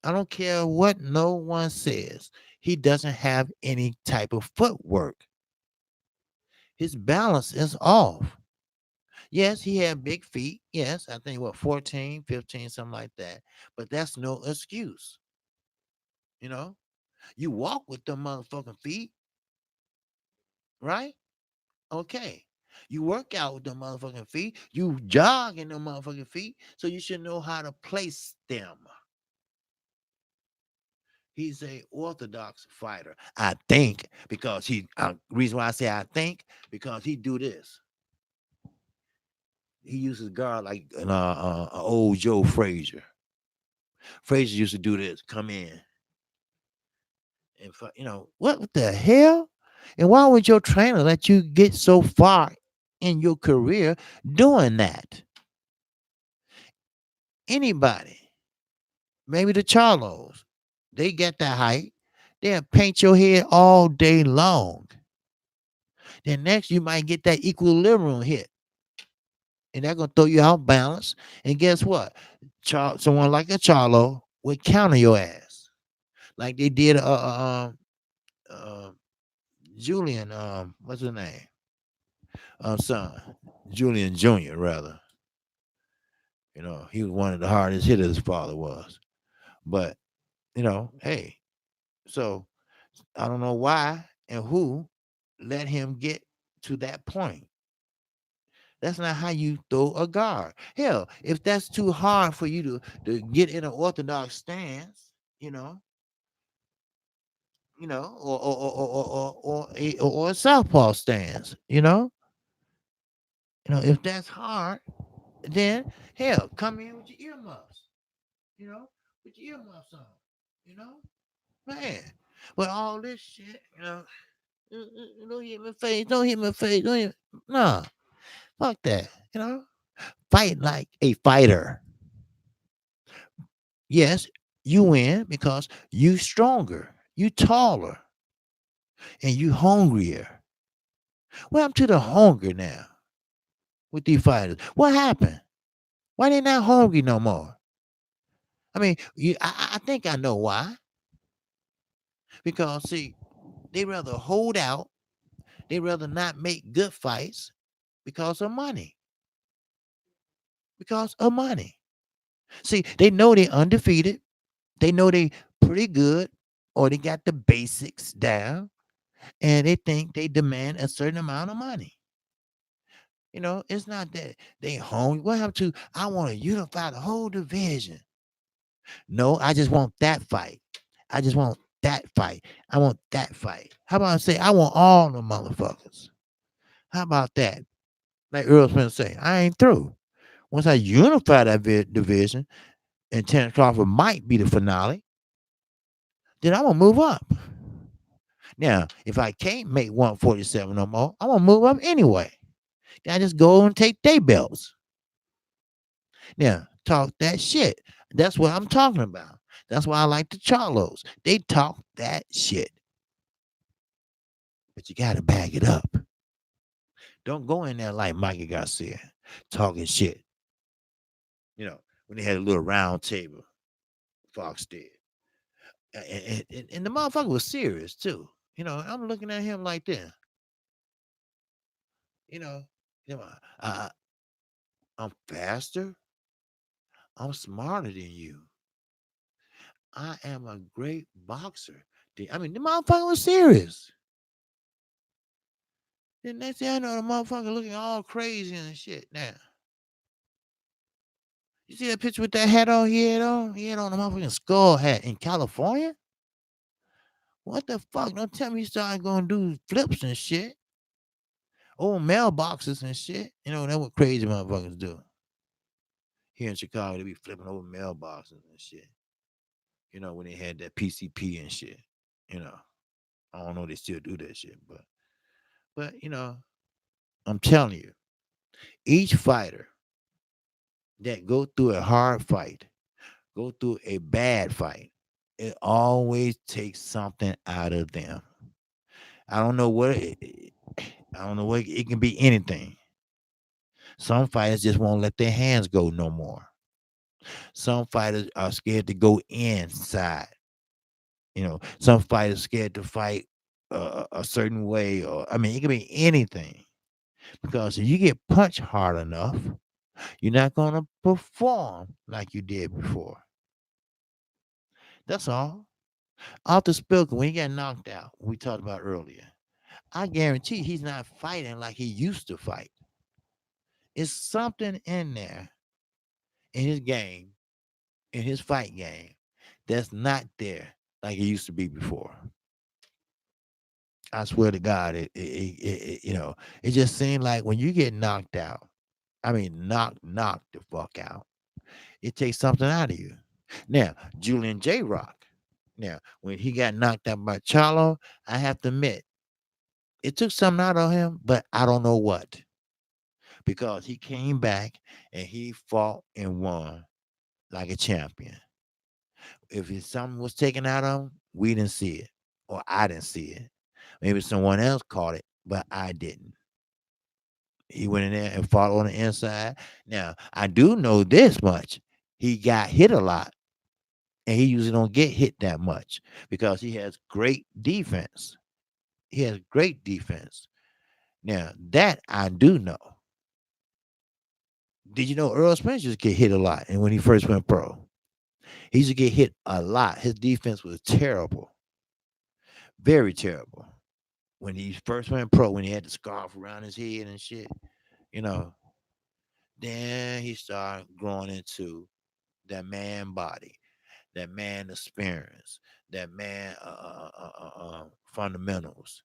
I don't care what no one says. He doesn't have any type of footwork. His balance is off. Yes, he had big feet. Yes, I think 14, 15, something like that. But that's no excuse. You know, you walk with them motherfucking feet, right? Okay. You work out with them motherfucking feet. You jog in them motherfucking feet. So you should know how to place them. He's a orthodox fighter. I think because reason why I say I think because he do this. He uses guard like old Joe Frazier. Frazier used to do this. Come in and what the hell? And why would your trainer let you get so far in your career doing that? Anybody, maybe the Charlos, they get that height. They'll paint your head all day long. Then next you might get that equilibrium hit, and they're gonna throw you out balance. And guess what? Someone like a Charlo would counter your ass, like they did. Uh, Julian. What's his name? Son, Julian Jr. Rather. He was one of the hardest hitters. His father was, but hey, so I don't know why and who let him get to that point. That's not how you throw a guard. Hell, if that's too hard for you to get in an orthodox stance, or a southpaw stance, if that's hard, then hell, come in with your earmuffs, you know, with your earmuffs on, you know, man. But all this shit, don't hit my face, don't hit my face, don't hit. Nah, fuck that, Fight like a fighter. Yes, you win because you stronger, you taller, and you hungrier. What happened to the hunger now with these fighters? What happened? Why they not hungry no more? I mean, I think I know why. Because see, they rather hold out. They rather not make good fights because of money. Because of money. See, they know they're undefeated. They know they pretty good, or they got the basics down, and they think they demand a certain amount of money. It's not that they hungry. What happened to I want to unify the whole division? No, I just want that fight. I just want that fight. I want that fight. How about I say I want all the motherfuckers? How about that? Like Earl Smith say, I ain't through. Once I unify that division, and Terrence Crawford might be the finale, then I'm gonna move up. Now, if I can't make 147 no more, I'm gonna move up anyway. Then I just go and take their belts. Now, talk that shit. That's what I'm talking about. That's why I like the Charlos. They talk that shit. But you gotta bag it up. Don't go in there like Mikey Garcia, talking shit. When they had a little round table, Fox did. And the motherfucker was serious too. I'm looking at him like this. You know, you know, I, I'm faster. I'm smarter than you. I am a great boxer. I mean, the motherfucker was serious. Then next thing I know, the motherfucker looking all crazy and shit. Now, you see that picture with that hat on? He had on. He had on a motherfucking skull hat in California. What the fuck? Don't tell me he started going to do flips and shit. Old mailboxes and shit. That's what crazy motherfuckers do. Here in Chicago, they be flipping over mailboxes and shit. When they had that PCP and shit. I don't know if they still do that shit, but I'm telling you, each fighter that go through a hard fight, go through a bad fight, it always takes something out of them. I don't know what I don't know what it can be anything. Some fighters just won't let their hands go no more. Some fighters are scared to go inside. Some fighters scared to fight a certain way, or I mean, it can be anything. Because if you get punched hard enough, you're not gonna perform like you did before. That's all. Arthur Spilker, when he got knocked out, we talked about earlier, I guarantee he's not fighting like he used to fight. It's something in there in his game, in his fight game, that's not there like it used to be before. I swear to God, it just seemed like when you get knocked out, I mean, knocked the fuck out, it takes something out of you. Now, Julian J. Rock, now, when he got knocked out by Charlo, I have to admit, it took something out of him, but I don't know what. Because he came back and he fought and won like a champion. If something was taken out of him, we didn't see it, or I didn't see it. Maybe someone else caught it, but I didn't. He went in there and fought on the inside. Now, I do know this much. He got hit a lot, and he usually don't get hit that much because he has great defense. He has great defense. Now, that I do know. Did you know Earl Spence used to get hit a lot? And when he first went pro, he used to get hit a lot. His defense was terrible, very terrible. When he first went pro, when he had the scarf around his head and shit, you know, then he started growing into that man body, that man experience, that man fundamentals,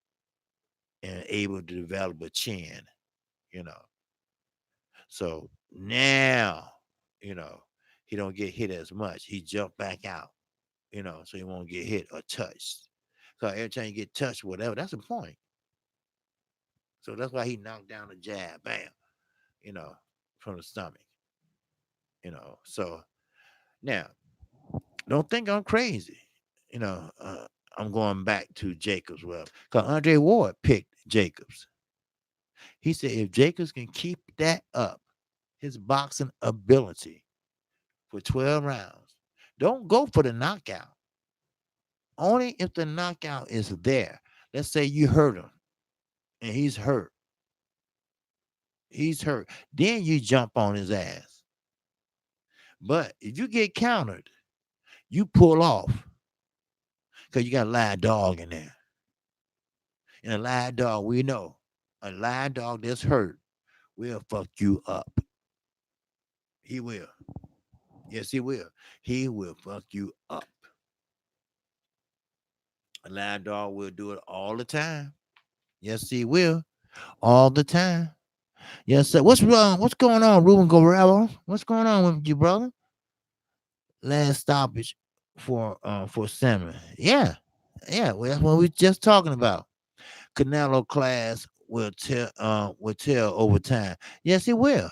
and able to develop a chin, you know. So now, you know, he don't get hit as much. He jumped back out, so he won't get hit or touched. So every time you get touched, whatever, that's the point. So that's why he knocked down a jab, bam, you know, from the stomach, So now, don't think I'm crazy. You know, I'm going back to Jacobs. Well, because Andre Ward picked Jacobs. He said if Jacobs can keep that up, his boxing ability for 12 rounds, don't go for the knockout. Only if the knockout is there. Let's say you hurt him and he's hurt. He's hurt. Then you jump on his ass. But if you get countered, you pull off because you got a live dog in there. And a live dog, we know a live dog that's hurt will fuck you up. He will. Yes, he will. He will fuck you up. A live dog will do it all the time. Yes, he will. All the time. Yes, sir. What's wrong? What's going on, Ruben Guerrero? What's going on with you, brother? Last stoppage for Salmon. Yeah. Yeah. Well, that's what we just talking about. Canelo class will tell over time. Yes, it will.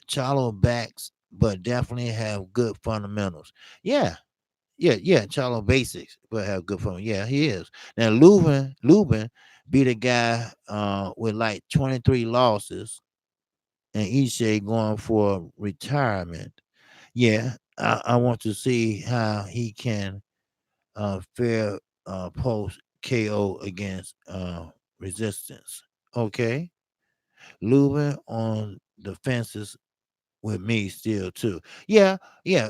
Charlo backs, but definitely have good fundamentals. Yeah, yeah. Charlo basics, but have good fundamentals. Yeah, he is. Now Lubin beat a guy with like 23 losses, and Ishe going for retirement. Yeah, I want to see how he can fare post KO against resistance. Okay. Lubin on the fences with me still too. Yeah, yeah.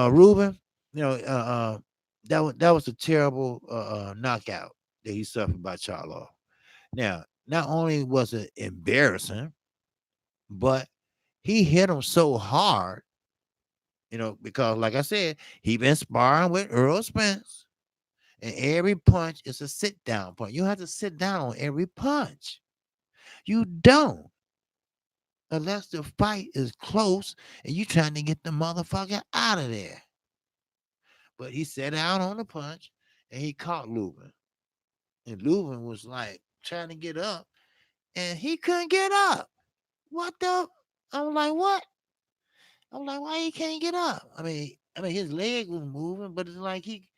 Ruben, that was a terrible knockout that he suffered by Charlo. Now, not only was it embarrassing, but he hit him so hard, because like I said, he been sparring with Earl Spence, and every punch is a sit down punch. You have to sit down on every punch. You don't. Unless the fight is close and you trying to get the motherfucker out of there. But he sat down on the punch and he caught Lubin. And Lubin was like trying to get up and he couldn't get up. What the? I'm like, what? I'm like, why he can't get up? I mean, his leg was moving, but it's like he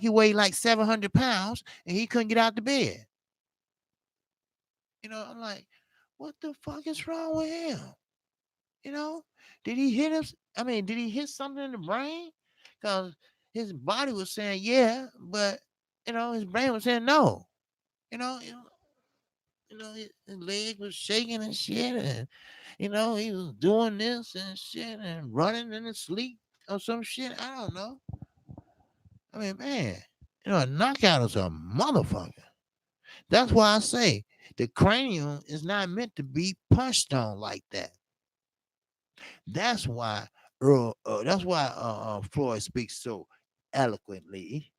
weighed like 700 pounds and he couldn't get out the bed. I'm like, what the fuck is wrong with him? You know, did he hit us? I mean, did he hit something in the brain? Because his body was saying yeah, but his brain was saying no. His leg was shaking and shit, and he was doing this and shit and running in his sleep or some shit. I don't know. I mean, man, a knockout is a motherfucker. That's why I say the cranium is not meant to be punched on like that. That's why Floyd speaks so eloquently.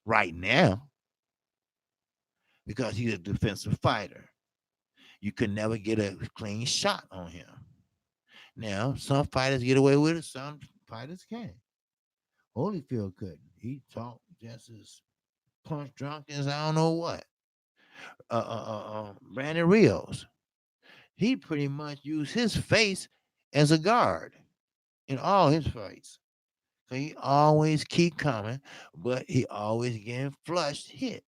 right now because he's a defensive fighter. You could never get a clean shot on him. Now, some fighters get away with it, some fighters can't. Holyfield couldn't. He talked just as punch drunk as I don't know what. Brandon Rios, he pretty much used his face as a guard in all his fights. So he always keep coming, but he always getting flushed hit.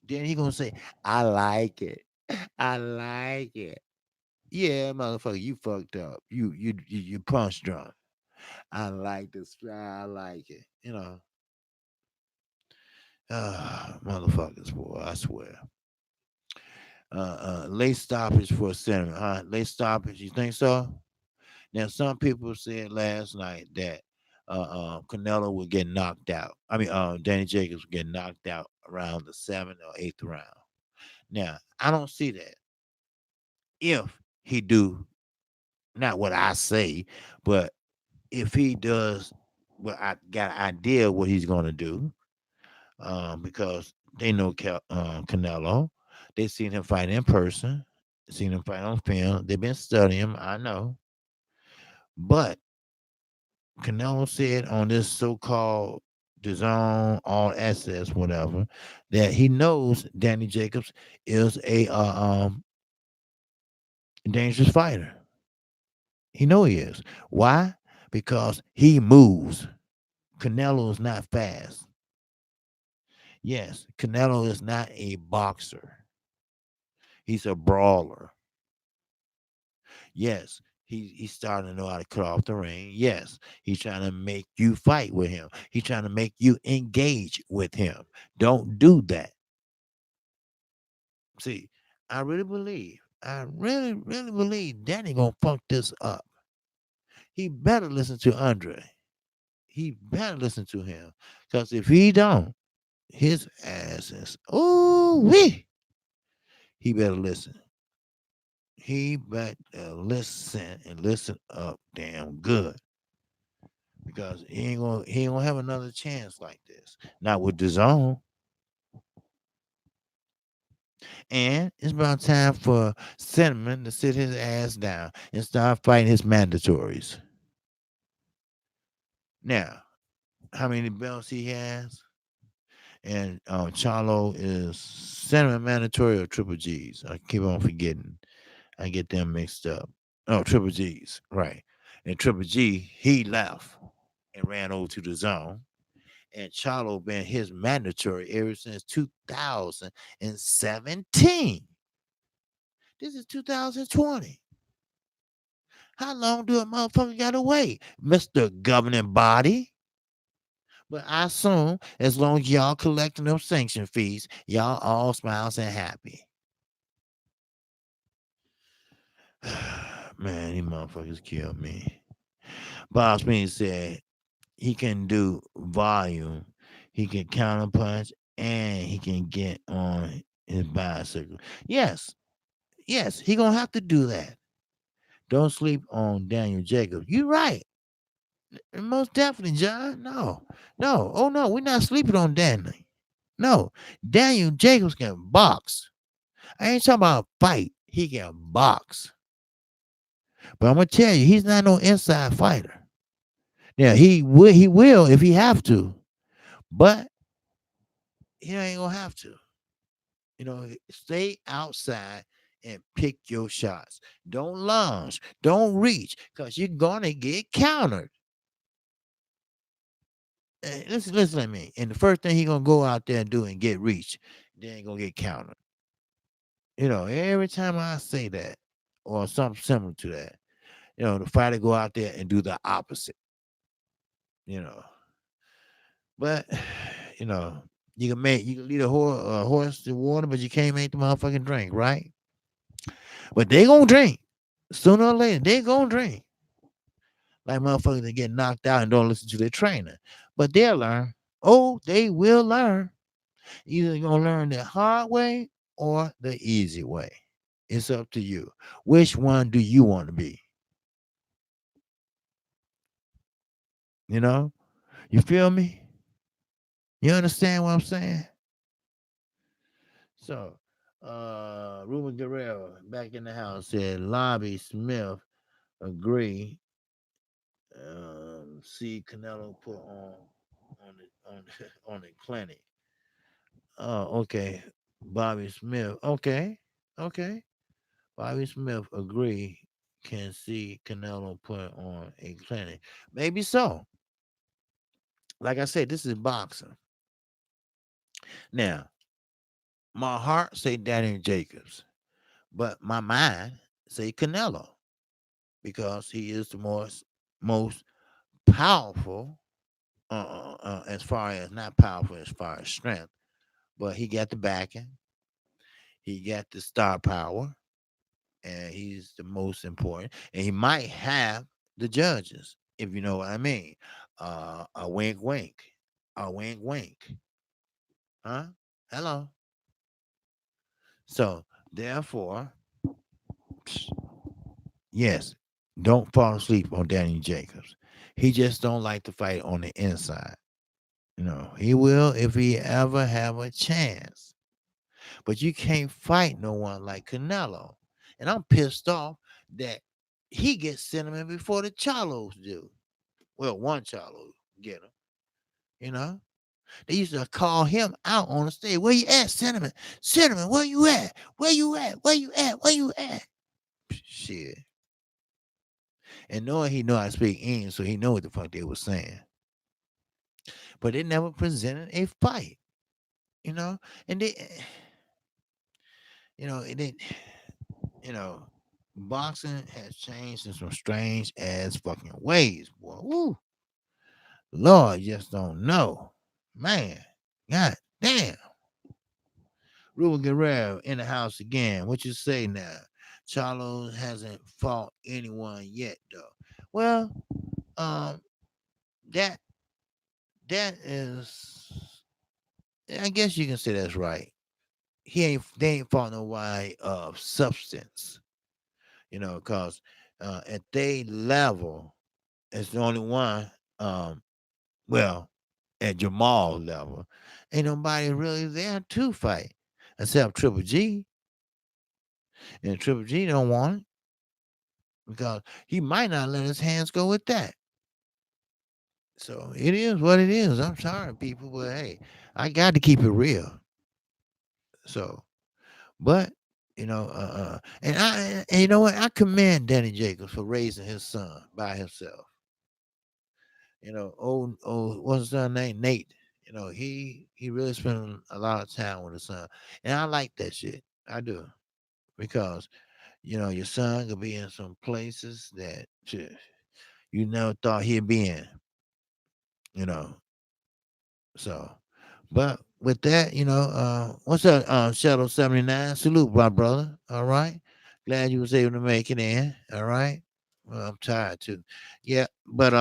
Then he gonna say, "I like it, I like it." Yeah, motherfucker, you fucked up. You punch drunk. I like this. I like it. Motherfuckers, boy. I swear. Late stoppage for a sentiment, huh? Late stoppage. You think so? Now, some people said last night that Canelo would get knocked out. I mean, Danny Jacobs would get knocked out around the 7th or 8th round. Now, I don't see that. If he do not what I say, but if he does what I got an idea what he's gonna do, because they know Canelo, they seen him fight in person, seen him fight on film. They've been studying him. I know, but Canelo said on this so-called DAZN all access whatever that he knows Danny Jacobs is a dangerous fighter. He know he is. Why? Because he moves. Canelo is not fast. Yes, Canelo is not a boxer. He's a brawler. Yes, he's starting to know how to cut off the ring. Yes, he's trying to make you fight with him. He's trying to make you engage with him. Don't do that. See, I really believe Danny gonna funk this up. He better listen to Andre. He better listen to him. Because if he don't, his ass is ooh wee. He better listen. He better listen and listen up damn good. Because he ain't gonna have another chance like this. Not with the zone. And it's about time for Cinnamon to sit his ass down and start fighting his mandatories. Now, how many belts he has? And Charlo is Cinnamon mandatory or Triple G's. I keep on forgetting. I get them mixed up. Oh, Triple G's, right. And Triple G, he left and ran over to the zone. And Charlo been his mandatory ever since 2017. This is 2020. How long do a motherfucker gotta wait, Mr. Governing Body? But I assume as long as y'all collecting them sanction fees, y'all all smiles and happy. Man, these motherfuckers killed me. Bob Smith said he can do volume, he can counterpunch, and he can get on his bicycle. Yes, he gonna have to do that. Don't sleep on Daniel Jacobs. You right. Most definitely, John. No. Oh no, we're not sleeping on Daniel. No, Daniel Jacobs can box. I ain't talking about fight. He can box. But I'm gonna tell you, he's not no inside fighter. Yeah, he will if he have to, but he ain't gonna have to. Stay outside and pick your shots. Don't lunge. Don't reach, cause you're gonna get countered. Listen to me. And the first thing he gonna go out there and do and get reached, then he gonna get countered. Every time I say that or something similar to that, the fighter go out there and do the opposite. You know, but you know, you can lead a horse to water, but you can't make the motherfucking drink, right? But they gonna drink sooner or later. They gonna drink like motherfuckers that get knocked out and don't listen to their trainer, but they'll learn. Oh, they will learn. Either gonna learn the hard way or the easy way. It's up to you. Which one do you want to be? You know, you feel me? You understand what I'm saying? So, Ruben Guerrero back in the house said Lobby Smith agree. See Canelo put on the clinic. Oh, okay. Bobby Smith. Okay. Okay. Bobby Smith agree can see Canelo put on a clinic. Maybe so. Like I said, this is boxing. Now, my heart say Danny Jacobs, but my mind say Canelo because he is the most powerful. As far as not powerful as far as strength, but he got the backing, he got the star power, and he's the most important. And he might have the judges, if you know what I mean. A wink, wink, a wink, wink. Huh? Hello. So therefore, yes, don't fall asleep on Danny Jacobs. He just don't like to fight on the inside. He will if he ever have a chance. But you can't fight no one like Canelo. And I'm pissed off that he gets cinnamon before the Charlos do. Well, one Charlo get him. You know, they used to call him out on the stage. Where you at, cinnamon? Cinnamon, where you at? Where you at? Where you at? Where you at? Shit. And knowing he know I speak English, so he know what the fuck they was saying. But they never presented a fight. You know, and and then you know, boxing has changed in some strange ass fucking ways, boy. Woo. Lord, just don't know. Man, god damn. Ruben Guerrero in the house again. What you say now? Charlo hasn't fought anyone yet, though. Well, um, that that is, I guess you can say that's right. They ain't fought nobody of substance, because at they level, it's the only one. Well, at Jamal level, ain't nobody really there to fight except Triple G, and Triple G don't want it because he might not let his hands go with that. So it is what it is. I'm sorry, people, but hey, I got to keep it real. So, but and you know what? I commend Danny Jacobs for raising his son by himself. What's his son name? Nate. He really spent a lot of time with his son, and I like that shit. I do because your son could be in some places that shit, you never thought he'd be in. You know, so. But with that, what's up, Shadow 79? Salute, my brother. All right. Glad you was able to make it in. All right. Well, I'm tired too. Yeah, but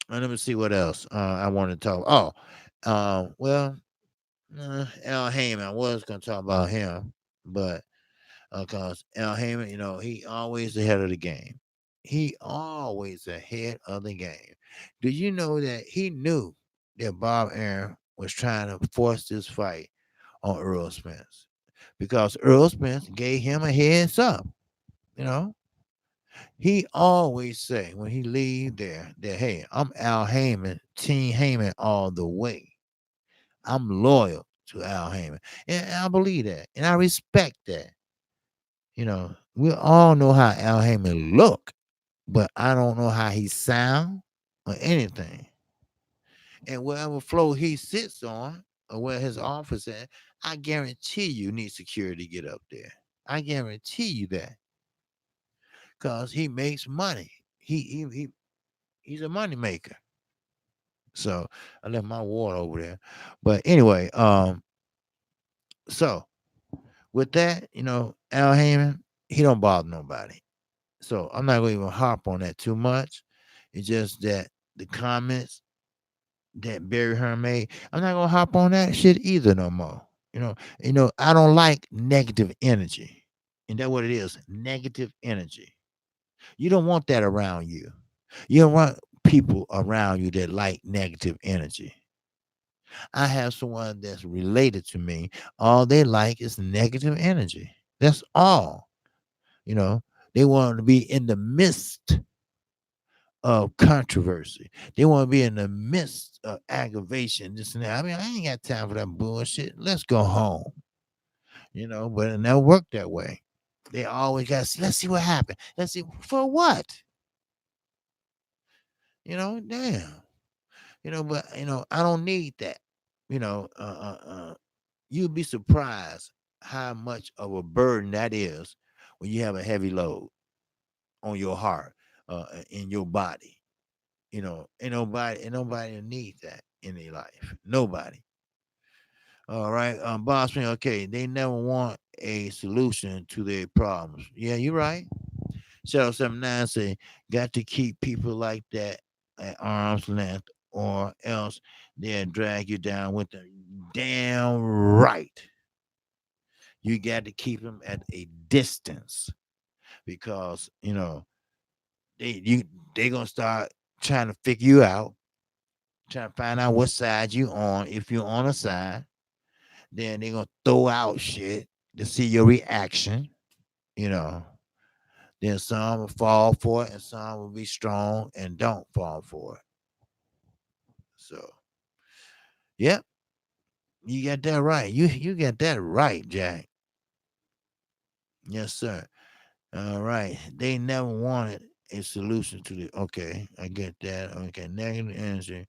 let me see what else I want to talk. Oh, well, Al Heyman. I was gonna talk about him, but because Al Heyman, he always ahead of the game. He always ahead of the game. Do you know that he knew that Bob Arum was trying to force this fight on Earl Spence because Earl Spence gave him a heads up. You know, he always say when he leave there that hey, I'm Al Heyman, Team Heyman all the way. I'm loyal to Al Heyman, and I believe that, and I respect that. We all know how Al Heyman look, but I don't know how he sound or anything. And whatever floor he sits on or where his office at, I guarantee you need security to get up there. I guarantee you that because he makes money. He's a money maker. So I left my water over there. But anyway, so with that, Al Heyman, he don't bother nobody. So I'm not going to even harp on that too much. It's just that the comments that Barry Hearn made, I'm not gonna hop on that shit either no more. I don't like negative energy. And that's what it is, negative energy. You don't want that around you. You don't want people around you that like negative energy. I have someone that's related to me. All they like is negative energy. That's all. You know, they want to be in the midst of controversy. They want to be in the midst of aggravation, this and that. I mean, I ain't got time for that bullshit. Let's go home. But it never worked that way. They always got, let's see what happened. Let's see for what? Damn. But I don't need that. You know, you'd be surprised how much of a burden that is when you have a heavy load on your heart, in your body. Ain't nobody needs that in their life. Nobody. All right. Boss man, okay, they never want a solution to their problems. Yeah, you're right. Cheryl 79 say, got to keep people like that at arm's length, or else they'll drag you down with them. Damn right. You got to keep them at a distance, because they they gonna start trying to figure you out, trying to find out what side you on. If you're on a side, then they gonna throw out shit to see your reaction. You know, then some will fall for it, and some will be strong and don't fall for it. So, yep, you got that right. You got that right, Jack. Yes, sir. All right. They never wanted a solution to the. Okay, I get that. Okay, negative energy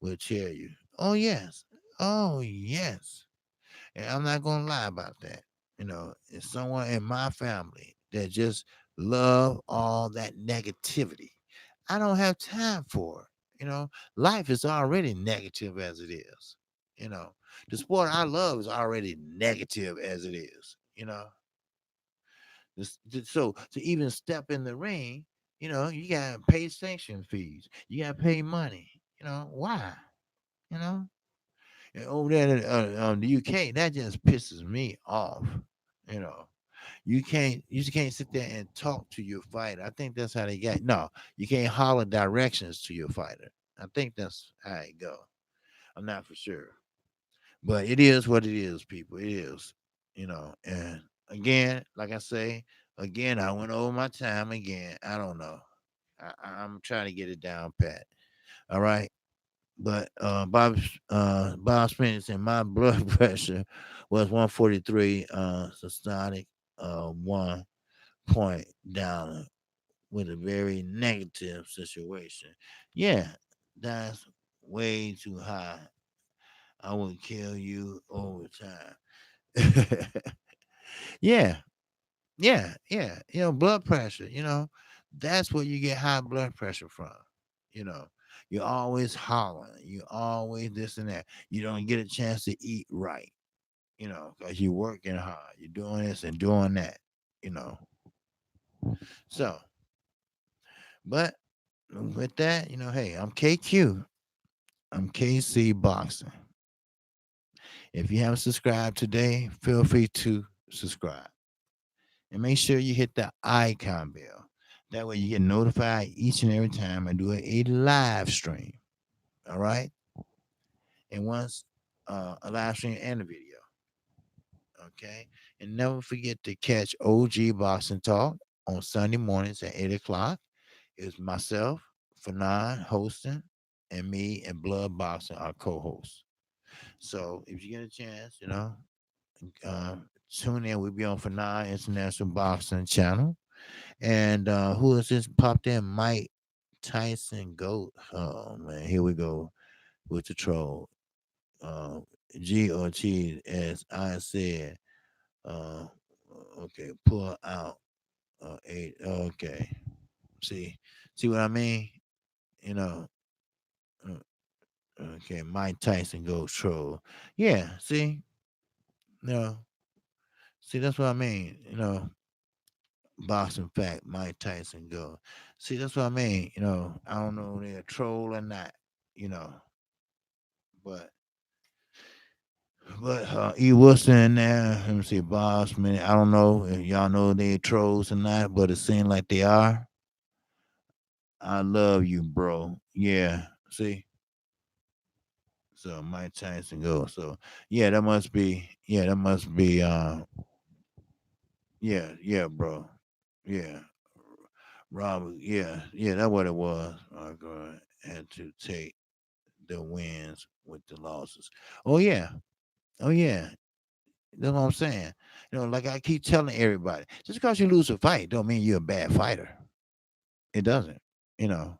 will tear you. Oh yes. Oh yes. And I'm not gonna lie about that. It's someone in my family that just love all that negativity. I don't have time for it. Life is already negative as it is. You know, the sport I love is already negative as it is. So to even step in the ring, you gotta pay sanction fees. You gotta pay money. Why? You know, and over there in the UK, that just pisses me off. You know, you can't sit there and talk to your fighter. I think that's how they got. No, you can't holler directions to your fighter. I think that's how it go. I'm not for sure, but it is what it is, people. It is. And again, like I say, again, I went over my time again. I don't know. I'm trying to get it down pat. All right. But Bob Spence and my blood pressure was 143 systolic, 1 point down with a very negative situation. Yeah, that's way too high. I would kill you over time. Yeah, yeah. Blood pressure. That's where you get high blood pressure from. You know, you're always hollering. You always this and that. You don't get a chance to eat right. Because you're working hard. You're doing this and doing that. You know. So, but with that, hey, I'm KQ. I'm KC Boxing. If you haven't subscribed today, feel free to subscribe. And make sure you hit the icon bell. That way you get notified each and every time I do a live stream. All right. And once a live stream and a video. Okay. And never forget to catch OG Boxing Talk on Sunday mornings at 8 o'clock. It's myself, Fanon hosting, and me and Blood Boxing, our co-host. So if you get a chance, uh, tune in. We'll be on Fanon International Boxing Channel. And who is this popped in? Mike Tyson Goat. Oh man, here we go with the troll. Uh, GOT, as I said. Uh, okay, pull out 8. Okay, see what I mean? You know. uh, Okay, Mike Tyson Goat troll. Yeah, see, no, see that's what I mean. Boxing fact, Mike Tyson go. See, that's what I mean. I don't know if they're a troll or not. You know, but E Wilson in there. Let me see, Boss man. I don't know if y'all know they trolls or not, but it seems like they are. I love you, bro. Yeah. So Mike Tyson go. So yeah, that must be. Yeah, that must be. Yeah, yeah, bro. Yeah, Robert. Yeah, yeah, that's what it was. Had to take the wins with the losses. Oh yeah, oh yeah. That's what I'm saying. Like I keep telling everybody, just because you lose a fight, don't mean you're a bad fighter. It doesn't. You know,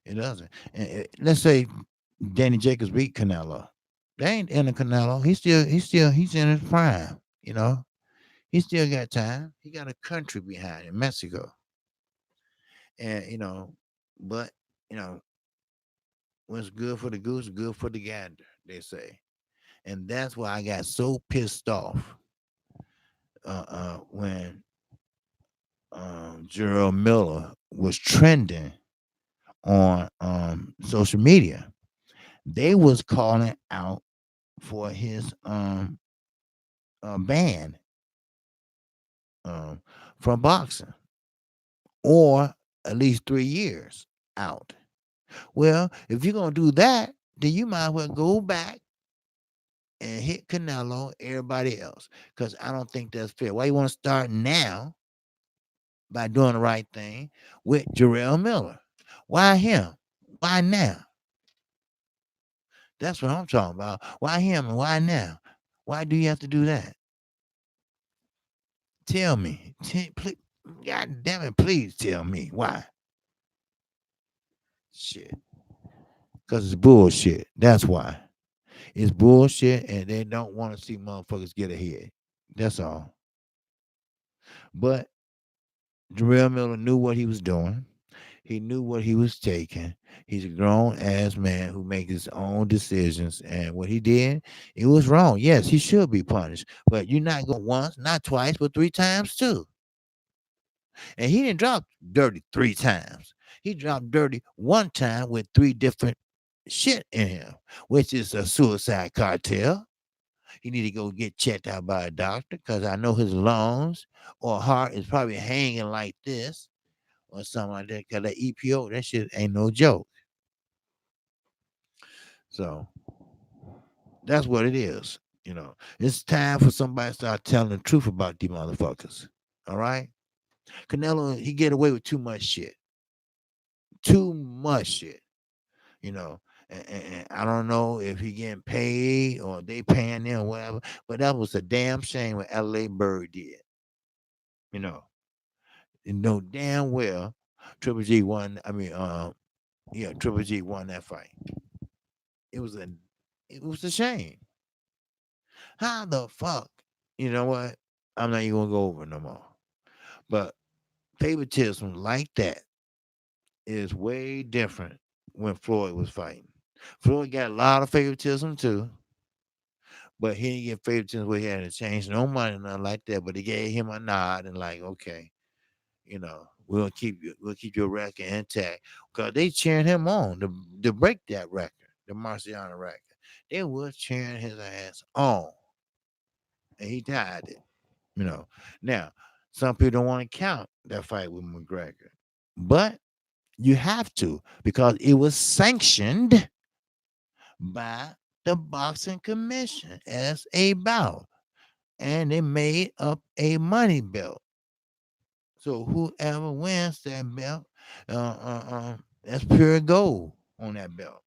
it doesn't. And let's say Danny Jacobs beat Canelo. They ain't in the Canelo. He's in his prime. He still got time. He got a country behind him, Mexico. And but you know, what's good for the goose is good for the gander, they say. And that's why I got so pissed off when Gerald Miller was trending on social media. They was calling out for his ban um, from boxing, or at least 3 years out. Well, if you're gonna do that, then you might as well go back and hit Canelo, everybody else, because I don't think that's fair. Why you want to start now by doing the right thing with Jarrell Miller? Why him? Why now? That's what I'm talking about. Why him and why now? Why do you have to do that? Tell me. Please, God damn it, please tell me why. Shit. Because it's bullshit. That's why. It's bullshit and they don't want to see motherfuckers get ahead. That's all. But Jarrell Miller knew what he was doing. He knew what he was taking. He's a grown ass man who makes his own decisions. And what he did, it was wrong. Yes, he should be punished. But you're not going once, not twice, but 3 times too. And he didn't drop dirty 3 times. He dropped dirty one time with 3 different shit in him, which is a suicide cartel. He need to go get checked out by a doctor because I know his lungs or heart is probably hanging like this or something like that. Because that EPO, that shit ain't no joke. So that's what it is. It's time for somebody to start telling the truth about these motherfuckers. All right? Canelo, he get away with too much shit. Too much shit. You know. And I don't know if he getting paid or they paying him or whatever, but that was a damn shame what LA Bird did. You know. You know damn well Triple G won. I mean, yeah, Triple G won that fight. It was a, it was a shame. How the fuck? You know what? I'm not even gonna go over it no more. But favoritism like that is way different when Floyd was fighting. Floyd got a lot of favoritism too, but he didn't get favoritism where he had to change no money, nothing like that. But they gave him a nod and like, okay, we'll keep your record intact because they cheering him on to break that record, the Marciano record. They was cheering his ass on, and he tied it. Now some people don't want to count that fight with McGregor, but you have to because it was sanctioned by the boxing commission as a bout, and they made up a money belt. So whoever wins that belt, that's pure gold on that belt.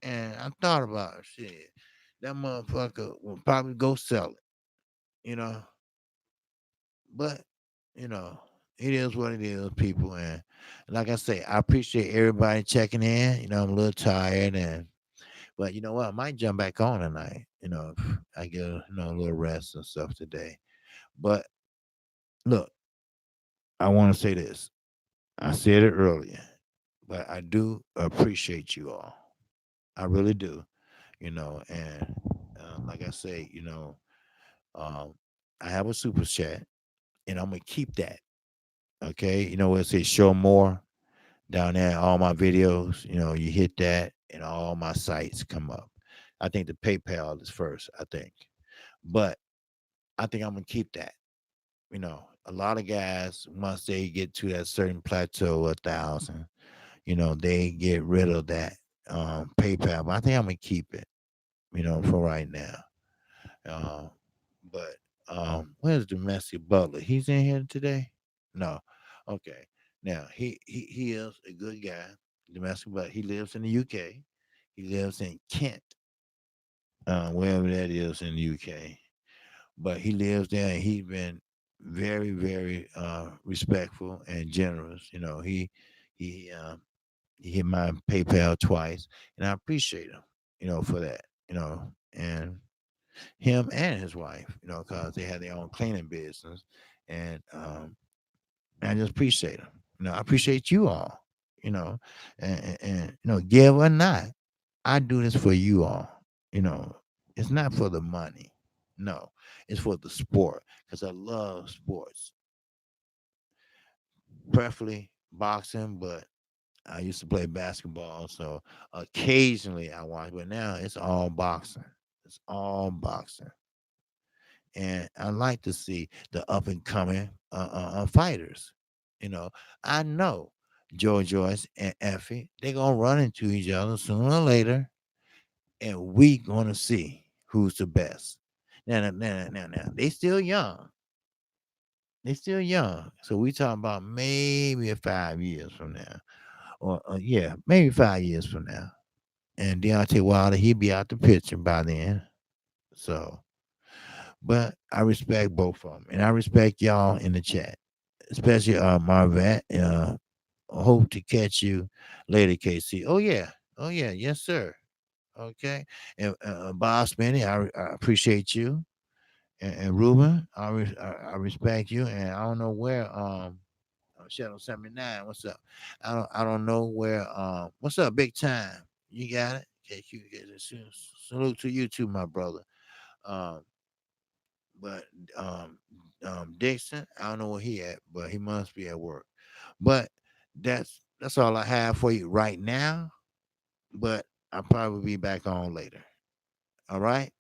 And I thought about it, shit. That motherfucker will probably go sell it, you know. But you know, it is what it is, people. And like I say, I appreciate everybody checking in. I'm a little tired, but you know what? I might jump back on tonight. If I get a little rest and stuff today. But look, I want to say this. I said it earlier, but I do appreciate you all. I really do. And like I say, um, I have a super chat, and I'm gonna keep that. Okay, where it says show more down there, all my videos. You hit that, and all my sites come up. I think the PayPal is first. I think, but I think I'm gonna keep that. A lot of guys once they get to that certain plateau, 1,000, they get rid of that PayPal, but I think I'm gonna keep it, for right now. Um, but where's Domestic Butler? He's in here today? No. Okay. Now he is a good guy, Domestic Butler. He lives in the UK. He lives in Kent, wherever that is in the UK. But he lives there, and he's been very, very respectful and generous. He he hit my PayPal twice, and I appreciate him, for that. And him and his wife, because they had their own cleaning business, and I just appreciate them. I appreciate you all. You know, and give or not, I do this for you all. You know, it's not for the money. No, it's for the sport because I love sports, preferably boxing, but I used to play basketball, so occasionally I watch, but now it's all boxing. It's all boxing. And I like to see the up and coming fighters. You know, I know Joe Joyce and Effie, they're gonna run into each other sooner or later, and we gonna see who's the best. Now, they still young. They still young. So we talking about maybe 5 years from now. Or yeah, maybe 5 years from now. And Deontay Wilder, he'll be out the picture by then. So but I respect both of them, and I respect y'all in the chat, especially Marvet. Hope to catch you later, KC. Oh yeah, yes sir. Okay, and Bob Spinney, I appreciate you, and Ruben, I respect you, and I don't know where Shadow 79. What's up? I don't know where what's up, big time. You got it. KQ, salute to you too, my brother. Um, But Dixon, I don't know where he at, but he must be at work. But that's all I have for you right now. But I'll probably be back on later. All right.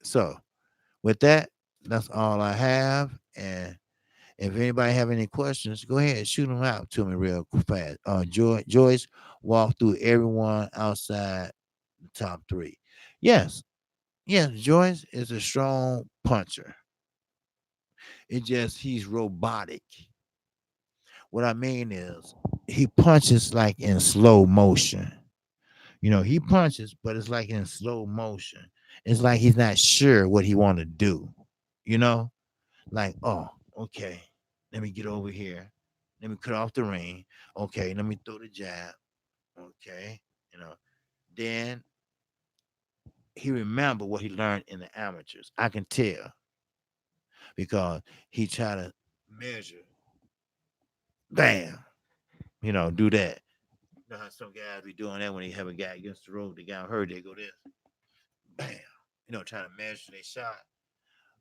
So with that, that's all I have. And if anybody have any questions, go ahead and shoot them out to me real fast. Joyce walked through everyone outside the top three. Yes, yes, Joyce is a strong puncher. It just he's robotic. What I mean is he punches like in slow motion. He punches, but it's like in slow motion. It's like he's not sure what he want to do. You know, like okay, let me get over here. Let me cut off the ring. Okay, let me throw the jab. Okay, you know. Then he remember what he learned in the amateurs. I can tell because he try to measure. Bam, do that. You know how some guys be doing that when they have a guy against the rope, the guy Hurd, they go this, bam, trying to measure their shot.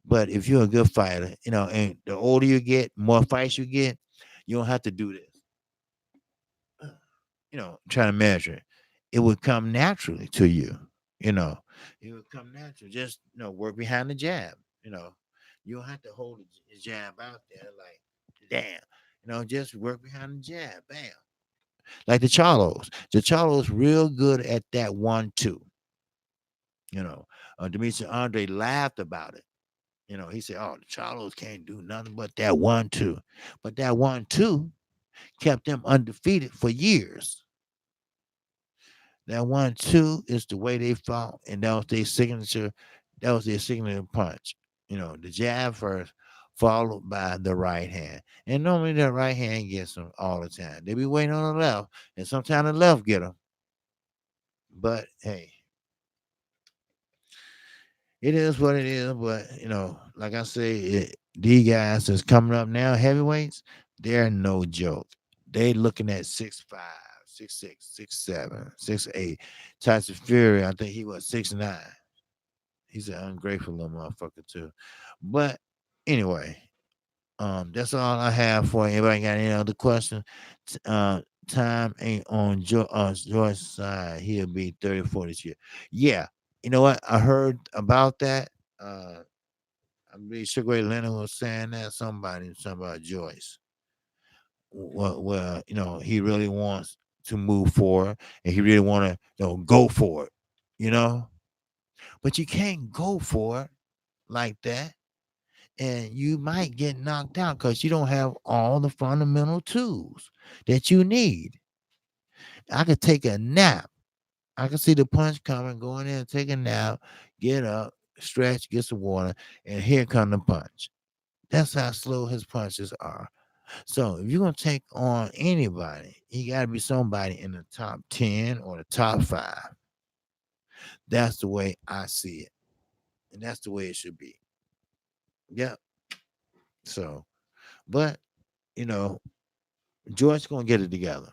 But if you're a good fighter, and the older you get, more fights you get, you don't have to do this. Trying to measure it. It would come naturally to you. You know, it would come natural. Just work behind the jab. You know, you don't have to hold the jab out there like, damn. Just work behind the jab. Bam. Like the Charlos. The Charlos real good at that 1-2. Demetri Andre laughed about it. He said, "Oh, the Charlos can't do nothing but that 1-2." But that 1-2 kept them undefeated for years. That 1-2 is the way they fought, and that was their signature. That was their signature punch. The jab first, followed by the right hand. And normally the right hand gets them all the time. They be waiting on the left, and sometimes the left get them. But hey, it is what it is. But like I say, these guys that's coming up now, heavyweights, they're no joke. They looking at 6'5", 6'6", 6'7", 6'8". Tyson Fury, I think he was 6'9". He's an ungrateful little motherfucker too. But anyway, that's all I have for you. Anybody got any other questions? Time ain't on Joyce's side. He'll be 30, 40 this year. Yeah. You know what? I heard about that. I believe Sugar Ray Leonard was saying that. Something about Joyce. Well, he really wants to move forward, and he really want to, go for it, you know. But you can't go for it like that, and you might get knocked out because you don't have all the fundamental tools that you need. I could take a nap. I can see the punch coming, go in there and take a nap, get up, stretch, get some water, and here come the punch. That's how slow his punches are. So if you're gonna take on anybody, you gotta be somebody in the top 10 or the top 5. That's the way I see it. And that's the way it should be. Yep. So, but you know, George's gonna get it together.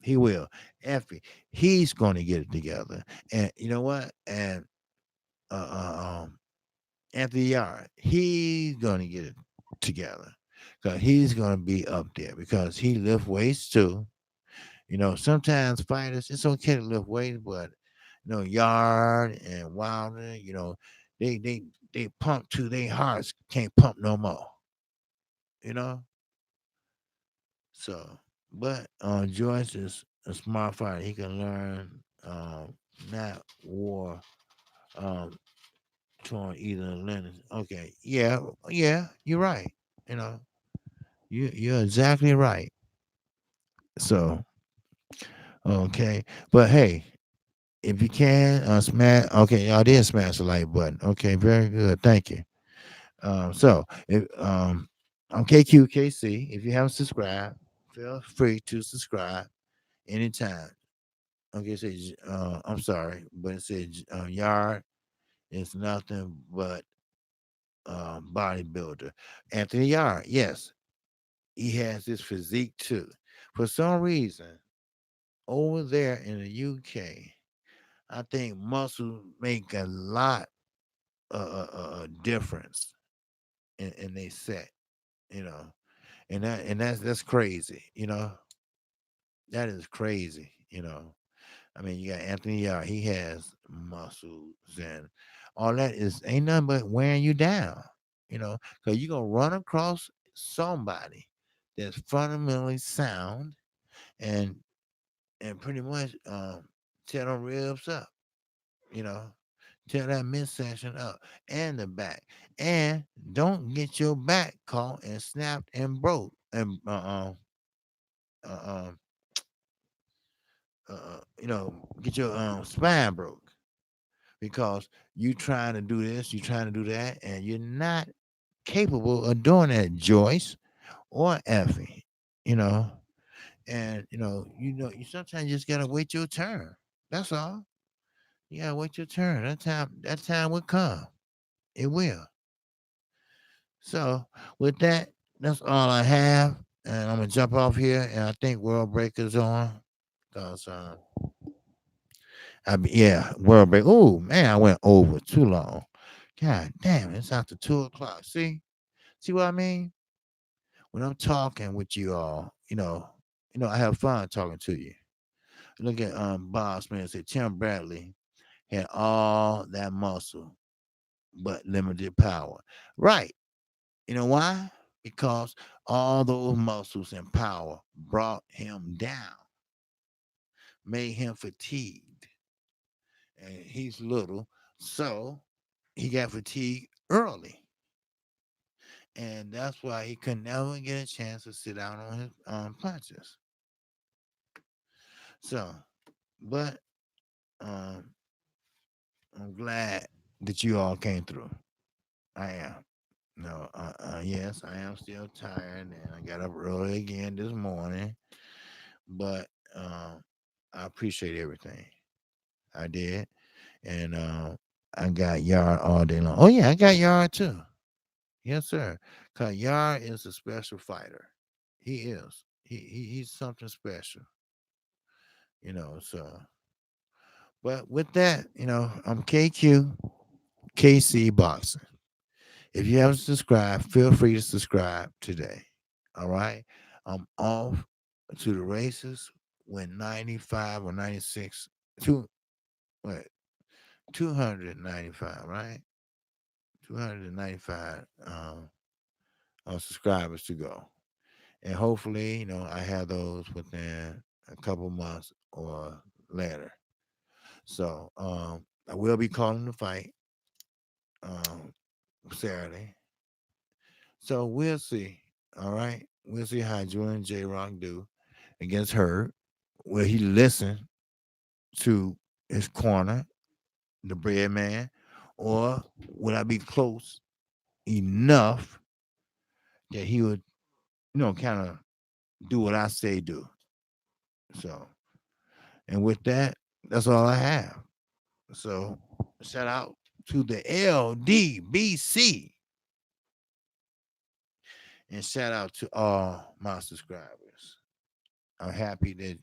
He will. Effie, he's gonna get it together. And you know what? And Anthony Yard, he's gonna get it together. Because he's gonna be up there because he lift weights too. Sometimes fighters, it's okay to lift weights, but Yard and Wilder, they they they pump to their hearts can't pump no more. You know, so but Joyce is a smart fighter. He can learn not war um toward either lens. Okay, yeah, yeah, you're right. You know, you're exactly right. So okay, but hey, if you can, smash. Okay, y'all did smash the like button. Okay, very good. Thank you. So if I'm Kqkc. If you haven't subscribed, feel free to subscribe anytime. Okay, it says I'm sorry, but it says Yard is nothing but bodybuilder. Anthony Yard, yes, he has this physique too. For some reason, over there in the UK, I think muscle make a lot difference in they set, you know, and that's crazy, that is crazy, I mean, you got Anthony Yard, he has muscles and all that is ain't nothing but wearing you down, because you're gonna run across somebody that's fundamentally sound and pretty much tear them ribs up, you know, tear that midsection up and the back. And don't get your back caught and snapped and broke and uh, um, get your spine broke because you trying to do this, you trying to do that, and you're not capable of doing that, Joyce or Effie, you know. And you sometimes just gotta wait your turn. That's all. You gotta wait your turn. That time will come. It will. So with that, that's all I have. And I'm gonna jump off here and I think World Breaker's on. Cause yeah, World Break. Oh man, I went over too long. God damn, it's after 2 o'clock. See what I mean? When I'm talking with you all, I have fun talking to you. Look at Boss Man said Tim Bradley had all that muscle but limited power. Right. You know why? Because all those muscles and power brought him down, made him fatigued. And he's little, so he got fatigued early. And that's why he could never get a chance to sit down on his punches. So, but um, I'm glad that you all came through. I am. No, yes, I am still tired, and I got up early again this morning. But I appreciate everything I did, and I got Yard all day long. Oh yeah, I got Yard too. Yes, sir. Cause Yard is a special fighter. He is. He's something special. So. But with that, I'm KC Boxing. If you haven't subscribed, feel free to subscribe today. All right. I'm off to the races when 95 or 96, what, 295, right? 295 subscribers to go. And hopefully, I have those within a couple months or later. So I will be calling the fight um, Saturday. So we'll see. All right, we'll see how Julian J. Rock do against Hurd. Will he listen to his corner, the bread man, or would I be close enough that he would, kind of do what I say do? So, and with that, that's all I have. So, shout out to the LDBC and shout out to all my subscribers. I'm happy that,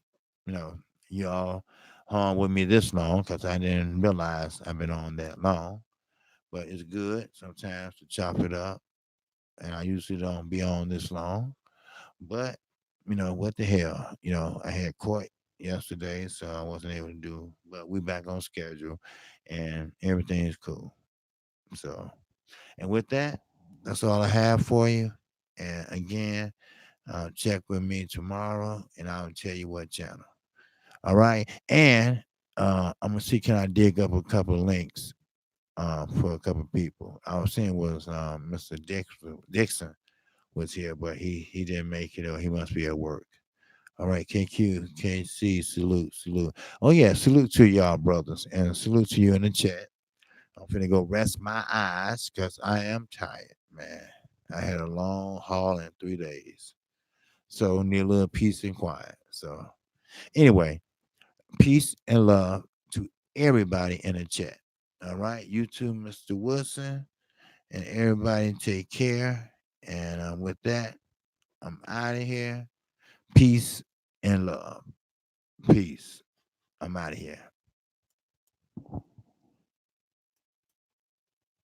you know, y'all hung with me this long because I didn't realize I've been on that long. But it's good sometimes to chop it up. And I usually don't be on this long. But, what the hell? I had court yesterday, so I wasn't able to do, but we back on schedule and everything is cool. So, and with that, that's all I have for you. And again, check with me tomorrow and I'll tell you what channel. All right. And I'm going to see, can I dig up a couple of links for a couple of people? I was seeing was Mr. Dixon was here, but he didn't make it or he must be at work. All right, Kqkc, salute. Oh yeah, salute to y'all brothers and salute to you in the chat. I'm finna go rest my eyes because I am tired, man. I had a long haul in 3 days. So need a little peace and quiet. So anyway, peace and love to everybody in the chat. All right, you too, Mr. Wilson, and everybody take care. And with that, I'm out of here. Peace and love. Peace. I'm out of here.